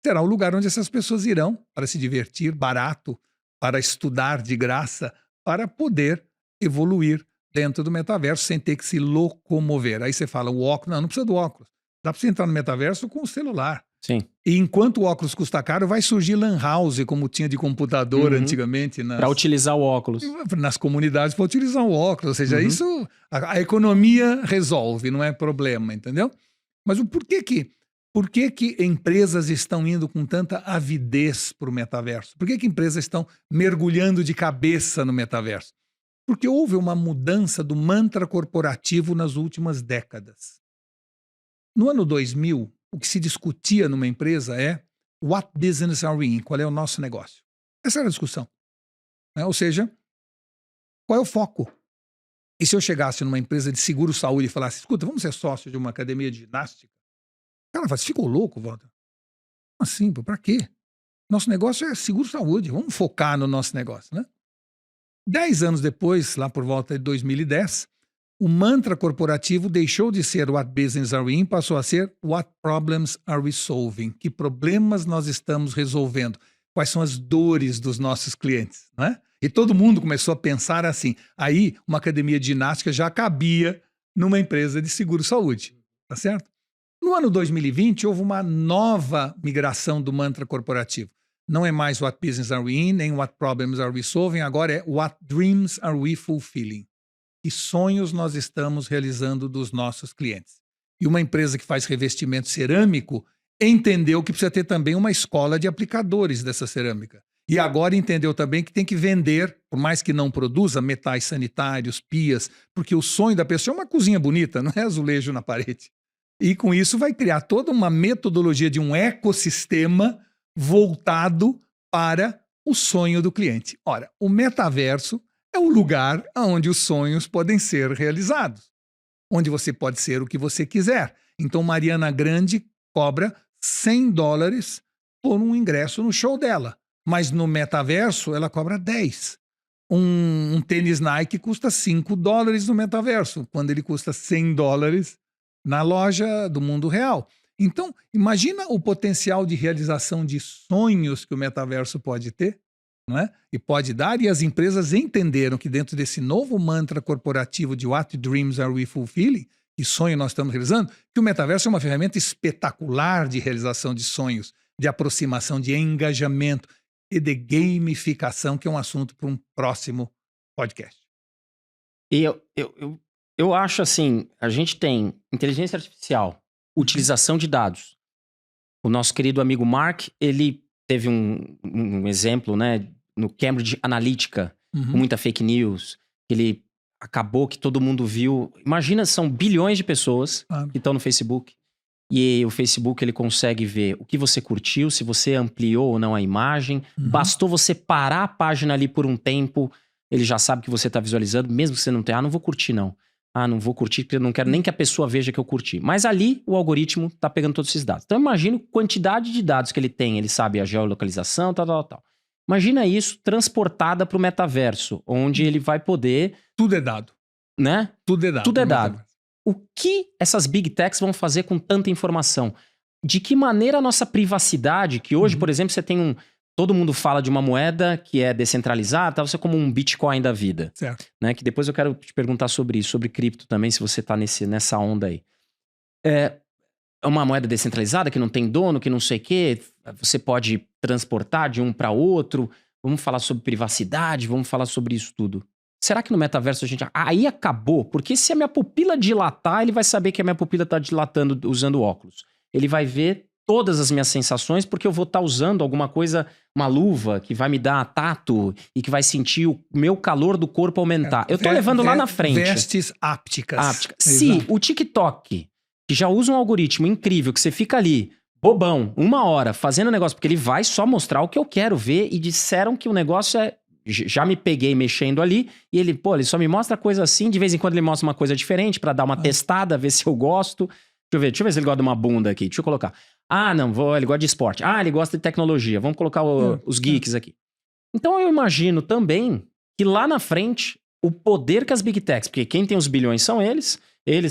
será o lugar onde essas pessoas irão para se divertir, barato, para estudar de graça, para poder evoluir dentro do metaverso sem ter que se locomover. Aí você fala, o óculos, não precisa do óculos. Dá para você entrar no metaverso com o celular. Sim. E enquanto o óculos custa caro, vai surgir lan house, como tinha de computador antigamente. Para utilizar o óculos. Nas comunidades para utilizar o óculos. Ou seja, isso a economia resolve, não é problema, entendeu? Mas o por que empresas estão indo com tanta avidez para o metaverso? Por que empresas estão mergulhando de cabeça no metaverso? Porque houve uma mudança do mantra corporativo nas últimas décadas. No ano 2000, o que se discutia numa empresa é what business are we in? Qual é o nosso negócio? Essa era a discussão. Ou seja, qual é o foco? E se eu chegasse numa empresa de seguro-saúde e falasse, escuta, vamos ser sócio de uma academia de ginástica? O cara fala, você ficou louco, Walter? Assim, pra quê? Nosso negócio é seguro-saúde, vamos focar no nosso negócio, né? 10 anos depois, lá por volta de 2010, o mantra corporativo deixou de ser what business are we in, passou a ser what problems are we solving? Que problemas nós estamos resolvendo? Quais são as dores dos nossos clientes, não é? E todo mundo começou a pensar assim. Aí, uma academia de ginástica já cabia numa empresa de seguro-saúde, tá certo? No ano 2020, houve uma nova migração do mantra corporativo. Não é mais what business are we in, nem what problems are we solving, agora é what dreams are we fulfilling? Que sonhos nós estamos realizando dos nossos clientes? E uma empresa que faz revestimento cerâmico entendeu que precisa ter também uma escola de aplicadores dessa cerâmica. E agora entendeu também que tem que vender, por mais que não produza, metais sanitários, pias, porque o sonho da pessoa é uma cozinha bonita, não é azulejo na parede. E com isso vai criar toda uma metodologia de um ecossistema voltado para o sonho do cliente. Ora, o metaverso é o lugar onde os sonhos podem ser realizados, onde você pode ser o que você quiser. Então, Mariana Grande cobra $100 por um ingresso no show dela, mas no metaverso ela cobra 10. Um tênis Nike custa $5 no metaverso, quando ele custa $100 na loja do mundo real. Então, imagina o potencial de realização de sonhos que o metaverso pode ter, não é? E pode dar, e as empresas entenderam que dentro desse novo mantra corporativo de what dreams are we fulfilling, que sonho nós estamos realizando, que o metaverso é uma ferramenta espetacular de realização de sonhos, de aproximação, de engajamento e de gamificação, que é um assunto para um próximo podcast. E eu acho assim, a gente tem inteligência artificial, utilização de dados. O nosso querido amigo Mark, ele teve um exemplo, né, no Cambridge Analytica, com muita fake news, ele acabou que todo mundo viu. Imagina, são bilhões de pessoas que estão no Facebook, e o Facebook ele consegue ver o que você curtiu, se você ampliou ou não a imagem. Bastou você parar a página ali por um tempo, ele já sabe que você está visualizando, mesmo que você não tenha, não vou curtir não. Não vou curtir porque eu não quero nem que a pessoa veja que eu curti. Mas ali o algoritmo tá pegando todos esses dados. Então imagina a quantidade de dados que ele tem. Ele sabe a geolocalização, tal. Imagina isso transportada para o metaverso, onde ele vai poder... Tudo é dado. Né? Tudo é dado. Tudo é dado. O que essas big techs vão fazer com tanta informação? De que maneira a nossa privacidade, que hoje, por exemplo, você tem todo mundo fala de uma moeda que é descentralizada, você como um Bitcoin da vida. Certo. Né? Que depois eu quero te perguntar sobre isso, sobre cripto também, se você tá nessa onda aí. É uma moeda descentralizada que não tem dono, que não sei o quê, você pode transportar de um para outro, vamos falar sobre privacidade, vamos falar sobre isso tudo. Será que no metaverso a gente... Aí acabou, porque se a minha pupila dilatar, ele vai saber que a minha pupila tá dilatando usando óculos. Ele vai ver todas as minhas sensações, porque eu vou estar usando alguma coisa, uma luva que vai me dar tato e que vai sentir o meu calor do corpo aumentar. Eu tô levando lá na frente. Vestes ápticas. Se o TikTok, que já usa um algoritmo incrível, que você fica ali, bobão, 1 hora, fazendo negócio, porque ele vai só mostrar o que eu quero ver, e disseram que o negócio é... Já me peguei mexendo ali, e ele só me mostra coisa assim, de vez em quando ele mostra uma coisa diferente pra dar uma testada, ver se eu gosto. Deixa eu ver se ele gosta de uma bunda aqui. Deixa eu colocar. Ele gosta de esporte. Ele gosta de tecnologia. Vamos colocar os geeks aqui. Então eu imagino também que lá na frente, o poder que as big techs, porque quem tem os bilhões são eles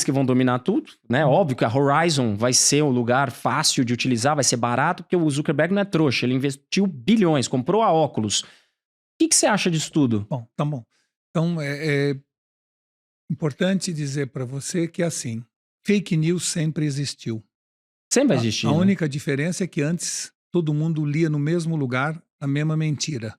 que vão dominar tudo, né? Óbvio que a Horizon vai ser um lugar fácil de utilizar, vai ser barato, porque o Zuckerberg não é trouxa, ele investiu bilhões, comprou a Oculus. O que você acha disso tudo? Bom, tá bom. Então é importante dizer para você que assim, fake news sempre existiu. Sempre vai existir. A única diferença é que antes todo mundo lia no mesmo lugar a mesma mentira,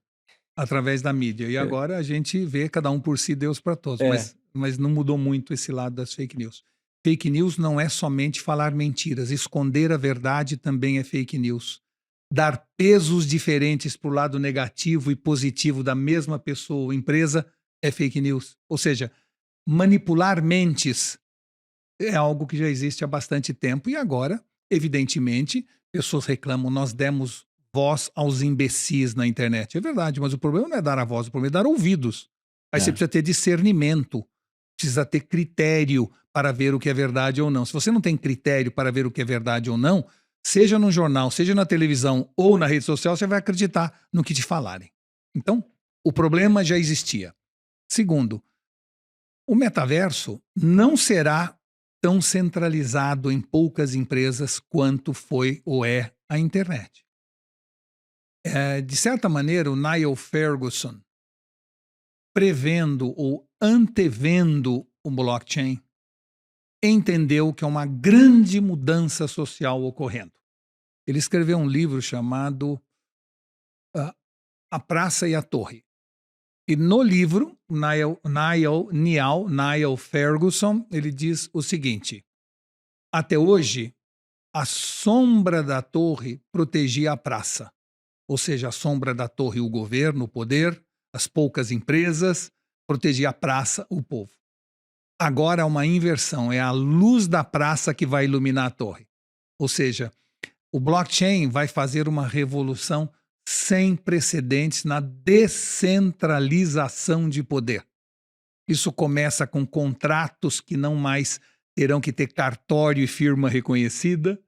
através da mídia. E agora a gente vê cada um por si, Deus para todos. Mas não mudou muito esse lado das fake news. Fake news não é somente falar mentiras. Esconder a verdade também é fake news. Dar pesos diferentes para o lado negativo e positivo da mesma pessoa ou empresa é fake news. Ou seja, manipular mentes é algo que já existe há bastante tempo e agora, evidentemente, pessoas reclamam, nós demos voz aos imbecis na internet. É verdade, mas o problema não é dar a voz, o problema é dar ouvidos. Aí você precisa ter discernimento, precisa ter critério para ver o que é verdade ou não. Se você não tem critério para ver o que é verdade ou não, seja no jornal, seja na televisão ou na rede social, você vai acreditar no que te falarem. Então, o problema já existia. Segundo, o metaverso não será tão centralizado em poucas empresas quanto foi ou é a internet. De certa maneira, o Niall Ferguson, prevendo ou antevendo o blockchain, entendeu que é uma grande mudança social ocorrendo. Ele escreveu um livro chamado A Praça e a Torre. E no livro, Niall Ferguson, ele diz o seguinte: até hoje, a sombra da torre protegia a praça. Ou seja, a sombra da torre, o governo, o poder, as poucas empresas, protegia a praça, o povo. Agora há uma inversão, é a luz da praça que vai iluminar a torre. Ou seja, o blockchain vai fazer uma revolução sem precedentes na descentralização de poder. Isso começa com contratos que não mais terão que ter cartório e firma reconhecida,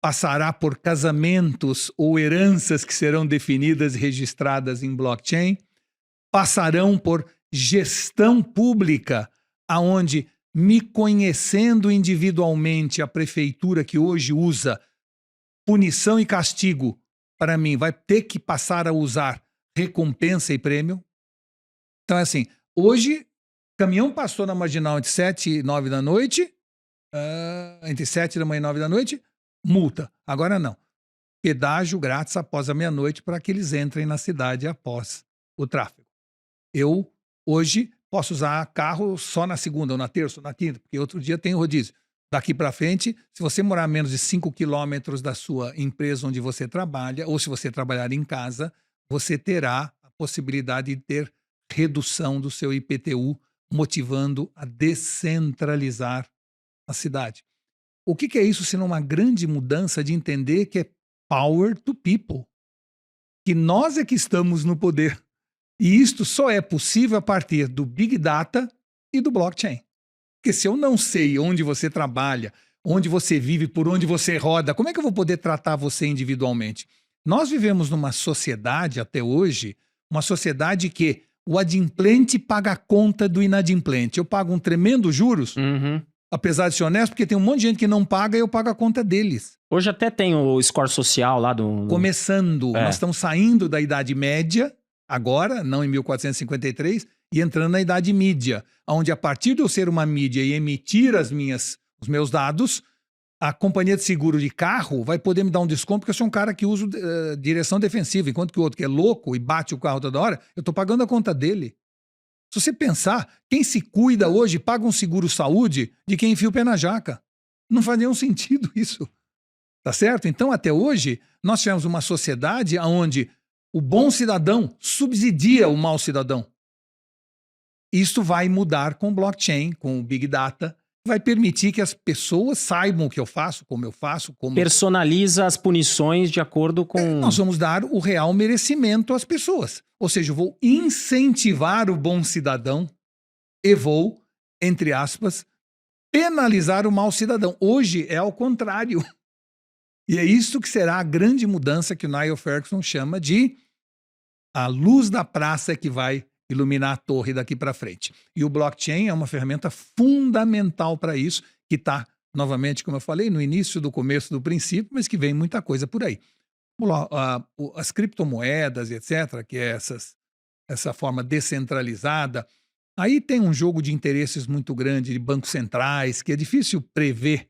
passará por casamentos ou heranças que serão definidas e registradas em blockchain, passarão por gestão pública, aonde, me conhecendo individualmente, a prefeitura que hoje usa punição e castigo, para mim, vai ter que passar a usar recompensa e prêmio. Então, é assim, hoje, caminhão passou na Marginal entre 7 e 9 da noite, entre 7 da manhã e 9 da noite, multa. Agora não. Pedágio grátis após a meia-noite para que eles entrem na cidade após o tráfego. Eu, hoje, posso usar carro só na segunda, ou na terça, ou na quinta, porque outro dia tem rodízio. Daqui para frente, se você morar a menos de 5 quilômetros da sua empresa onde você trabalha, ou se você trabalhar em casa, você terá a possibilidade de ter redução do seu IPTU, motivando a descentralizar a cidade. O que é isso senão uma grande mudança de entender que é power to people? Que nós é que estamos no poder. E isto só é possível a partir do Big Data e do blockchain. Porque se eu não sei onde você trabalha, onde você vive, por onde você roda, como é que eu vou poder tratar você individualmente? Nós vivemos numa sociedade, até hoje, uma sociedade que o adimplente paga a conta do inadimplente. Eu pago um tremendo juros, apesar de ser honesto, porque tem um monte de gente que não paga e eu pago a conta deles. Hoje até tem o score social lá do... Começando, nós estamos saindo da Idade Média, agora, não em 1453, e entrando na Idade Mídia, onde a partir de eu ser uma mídia e emitir os meus dados, a companhia de seguro de carro vai poder me dar um desconto porque eu sou um cara que usa direção defensiva, enquanto que o outro que é louco e bate o carro toda hora, eu estou pagando a conta dele. Se você pensar, quem se cuida hoje paga um seguro-saúde de quem enfia o pé na jaca. Não faz nenhum sentido isso. Tá certo? Então, até hoje, nós tivemos uma sociedade onde o bom cidadão subsidia o mau cidadão. Isso vai mudar com o blockchain, com o Big Data, vai permitir que as pessoas saibam o que eu faço, como eu faço. Personaliza as punições de acordo com... Nós vamos dar o real merecimento às pessoas. Ou seja, eu vou incentivar o bom cidadão e vou, entre aspas, penalizar o mau cidadão. Hoje é ao contrário. E é isso que será a grande mudança que o Niall Ferguson chama de a luz da praça que vai iluminar a torre daqui para frente. E o blockchain é uma ferramenta fundamental para isso, que está, novamente, como eu falei, no início do começo do princípio, mas que vem muita coisa por aí. As criptomoedas, etc., que é essa forma descentralizada, aí tem um jogo de interesses muito grande de bancos centrais, que é difícil prever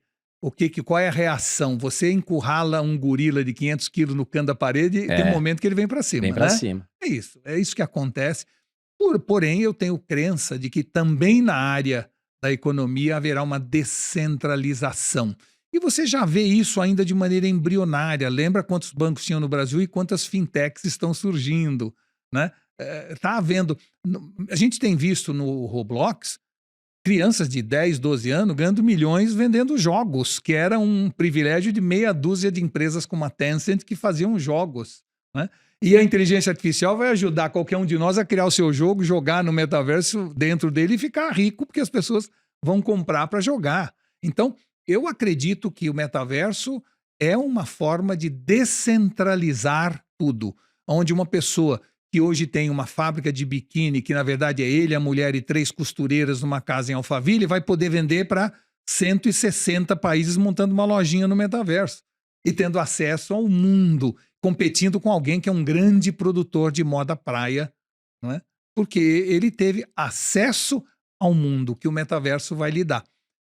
qual é a reação. Você encurrala um gorila de 500 quilos no canto da parede e tem um momento que ele vem para cima. Vem para cima. É isso que acontece. Porém, eu tenho crença de que também na área da economia haverá uma descentralização. E você já vê isso ainda de maneira embrionária. Lembra quantos bancos tinham no Brasil e quantas fintechs estão surgindo, né? Tá havendo... A gente tem visto no Roblox crianças de 10, 12 anos ganhando milhões vendendo jogos, que era um privilégio de meia dúzia de empresas como a Tencent que faziam jogos, né? E a inteligência artificial vai ajudar qualquer um de nós a criar o seu jogo, jogar no metaverso dentro dele e ficar rico, porque as pessoas vão comprar para jogar. Então, eu acredito que o metaverso é uma forma de descentralizar tudo, onde uma pessoa que hoje tem uma fábrica de biquíni, que na verdade é ele, a mulher e 3 costureiras numa casa em Alphaville, vai poder vender para 160 países montando uma lojinha no metaverso e tendo acesso ao mundo, competindo com alguém que é um grande produtor de moda praia, não é? Porque ele teve acesso ao mundo que o metaverso vai lhe dar.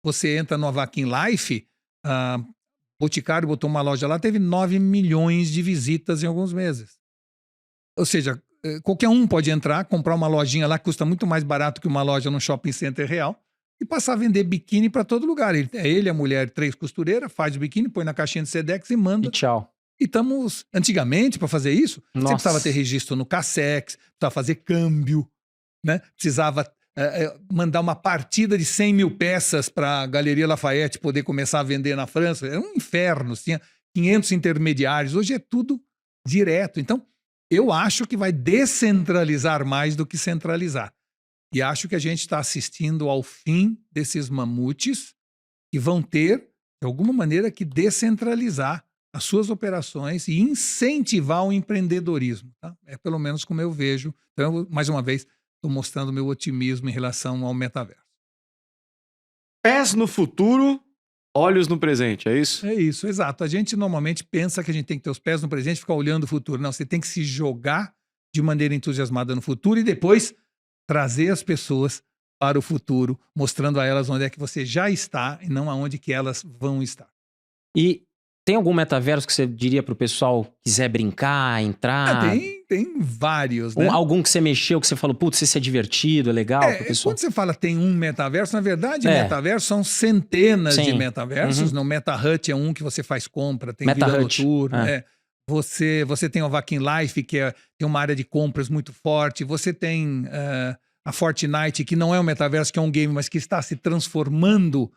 Você entra no Avakin Life, Boticário botou uma loja lá, teve 9 milhões de visitas em alguns meses. Ou seja, qualquer um pode entrar, comprar uma lojinha lá que custa muito mais barato que uma loja no shopping center real e passar a vender biquíni para todo lugar. Ele, a mulher, 3 costureiras, faz o biquíni, põe na caixinha de Sedex e manda. E tchau. E estamos... Antigamente, para fazer isso, você Nossa. precisava ter registro no Cassex, precisava fazer câmbio, né? Precisava mandar uma partida de 100 mil peças para a Galeria Lafayette poder começar a vender na França. Era um inferno, tinha 500 intermediários. Hoje é tudo direto. Então, eu acho que vai descentralizar mais do que centralizar. E acho que a gente está assistindo ao fim desses mamutes que vão ter, de alguma maneira, que descentralizar as suas operações e incentivar o empreendedorismo. Tá? É pelo menos como eu vejo. Então, eu, mais uma vez, estou mostrando meu otimismo em relação ao metaverso. Pés no futuro, olhos no presente, é isso? É isso, exato. A gente normalmente pensa que a gente tem que ter os pés no presente e ficar olhando o futuro. Não, você tem que se jogar de maneira entusiasmada no futuro e depois trazer as pessoas para o futuro, mostrando a elas onde é que você já está e não aonde que elas vão estar. E tem algum metaverso que você diria pro pessoal quiser brincar, entrar? Tem vários, né? Algum que você mexeu, que você falou, putz, esse é divertido, é legal pro pessoal? Quando você fala tem um metaverso, na verdade, metaverso são centenas de metaversos. No MetaHut é um que você faz compra, tem vida noturna. Você tem o Avakin Life, que tem uma área de compras muito forte. Você tem a Fortnite, que não é um metaverso, que é um game, mas que está se transformando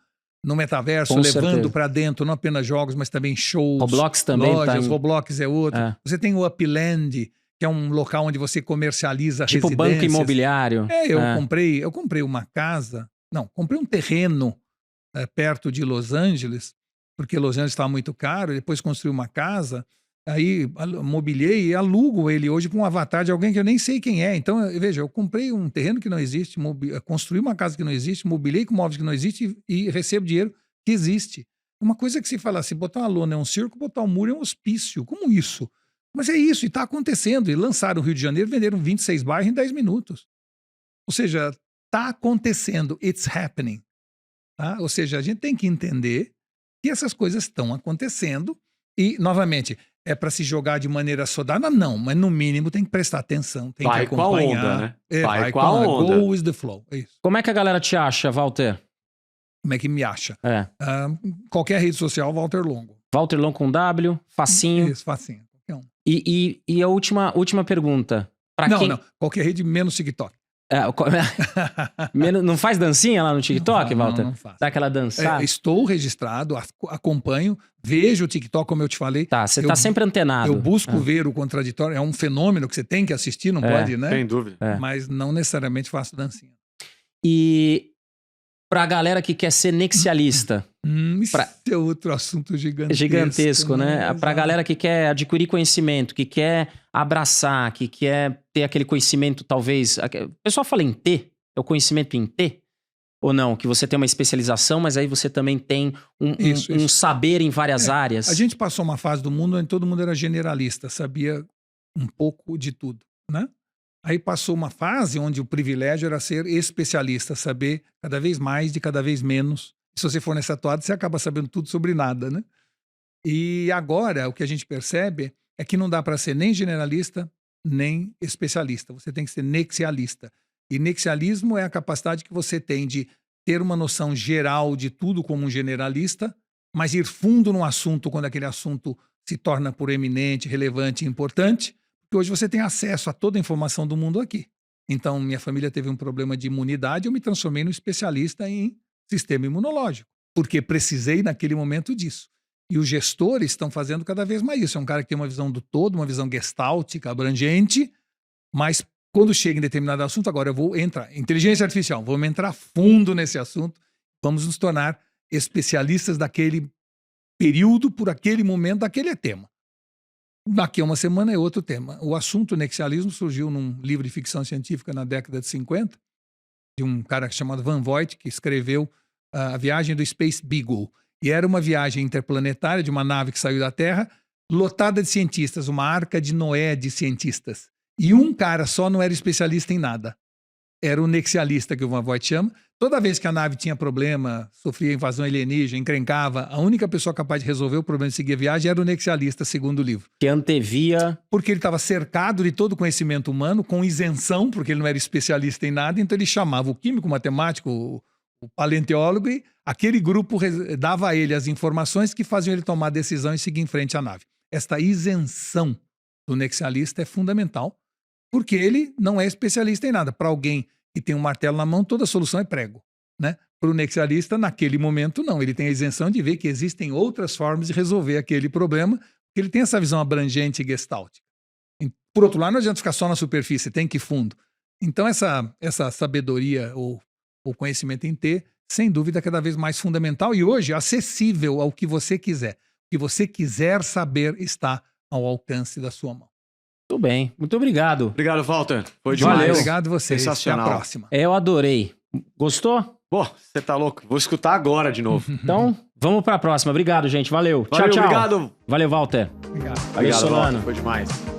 no metaverso, com levando certeza para dentro não apenas jogos, mas também shows, Roblox também lojas. Roblox é outro. Você tem o Upland, que é um local onde você comercializa tipo residências. Banco imobiliário. Eu comprei uma casa, comprei um terreno perto de Los Angeles, porque Los Angeles estava muito caro, depois construí uma casa, aí mobiliei e alugo ele hoje com um avatar de alguém que eu nem sei quem é. Então, veja, eu comprei um terreno que não existe, construí uma casa que não existe, mobiliei com móveis que não existe e recebo dinheiro que existe. Uma coisa que se fala assim, botar uma lona é um circo, botar um muro é um hospício. Como isso? Mas é isso, e está acontecendo. E lançaram o Rio de Janeiro, venderam 26 bairros em 10 minutos. Ou seja, está acontecendo, it's happening. Tá? Ou seja, a gente tem que entender que essas coisas estão acontecendo e, novamente, é para se jogar de maneira sodada? Não, mas no mínimo tem que prestar atenção, tem que acompanhar. Vai com a onda, né? Vai com a onda. Go with the flow. É isso. Como é que a galera te acha, Walter? Como é que me acha? Qualquer rede social, Walter Longo. Walter Longo com W, facinho. Isso, facinho. Qualquer um. E a última pergunta. Não, qualquer rede menos TikTok. Não faz dancinha lá no TikTok, Walter? Não faço. Dá aquela dançada? Estou registrado, acompanho, vejo o TikTok, como eu te falei. Tá, você tá sempre antenado. Eu busco ver o contraditório, é um fenômeno que você tem que assistir, não pode, né? Sem dúvida. Mas não necessariamente faço dancinha. E pra galera que quer ser nexialista... Isso é outro assunto gigantesco, né? Pra galera que quer adquirir conhecimento, que quer abraçar, que quer ter aquele conhecimento, talvez... O pessoal fala em T, é o conhecimento em T? Ou não? Que você tem uma especialização, mas aí você também tem um saber em várias áreas. A gente passou uma fase do mundo onde todo mundo era generalista, sabia um pouco de tudo, né? Aí passou uma fase onde o privilégio era ser especialista, saber cada vez mais de cada vez menos. Se você for nessa toada, você acaba sabendo tudo sobre nada, né? E agora, o que a gente percebe é que não dá para ser nem generalista, nem especialista. Você tem que ser nexialista. E nexialismo é a capacidade que você tem de ter uma noção geral de tudo como um generalista, mas ir fundo no assunto quando aquele assunto se torna proeminente, relevante e importante, Porque hoje você tem acesso a toda a informação do mundo aqui. Então, minha família teve um problema de imunidade, eu me transformei num especialista em sistema imunológico, porque precisei naquele momento disso. E os gestores estão fazendo cada vez mais isso. É um cara que tem uma visão do todo, uma visão gestáltica, abrangente, mas quando chega em determinado assunto, agora eu vou entrar. Inteligência artificial, vamos entrar fundo nesse assunto, vamos nos tornar especialistas daquele período, por aquele momento, daquele tema. Daqui a uma semana é outro tema. O assunto nexialismo surgiu num livro de ficção científica na década de 50, de um cara chamado Van Vogt, que escreveu A Viagem do Space Beagle. E era uma viagem interplanetária de uma nave que saiu da Terra, lotada de cientistas, uma arca de Noé de cientistas. E um cara só não era especialista em nada. Era o nexialista, que o Van Vogt chama. Toda vez que a nave tinha problema, sofria invasão alienígena, encrencava, a única pessoa capaz de resolver o problema de seguir a viagem era o nexialista, segundo o livro. Que antevia... Porque ele estava cercado de todo o conhecimento humano, com isenção, porque ele não era especialista em nada, então ele chamava o químico, o matemático, o paleontólogo, e aquele grupo dava a ele as informações que faziam ele tomar a decisão e seguir em frente à nave. Esta isenção do nexialista é fundamental, porque ele não é especialista em nada. Para alguém que tem um martelo na mão, toda solução é prego, né? Para o nexialista, naquele momento, não. Ele tem a isenção de ver que existem outras formas de resolver aquele problema, porque ele tem essa visão abrangente e gestáltica. Por outro lado, não adianta ficar só na superfície, tem que ir fundo. Então, essa sabedoria ou conhecimento em T, sem dúvida, é cada vez mais fundamental e hoje acessível ao que você quiser. O que você quiser saber está ao alcance da sua mão. Muito bem, muito obrigado. Obrigado, Walter. Foi demais. Valeu. Obrigado a vocês. Sensacional. Até a próxima. Eu adorei. Gostou? Pô, você tá louco. Vou escutar agora de novo. Então, vamos pra próxima. Obrigado, gente. Valeu. Valeu, Tchau, tchau. obrigado. Valeu, Walter. Obrigado. Valeu, Obrigado, Solano. Walter. Foi demais.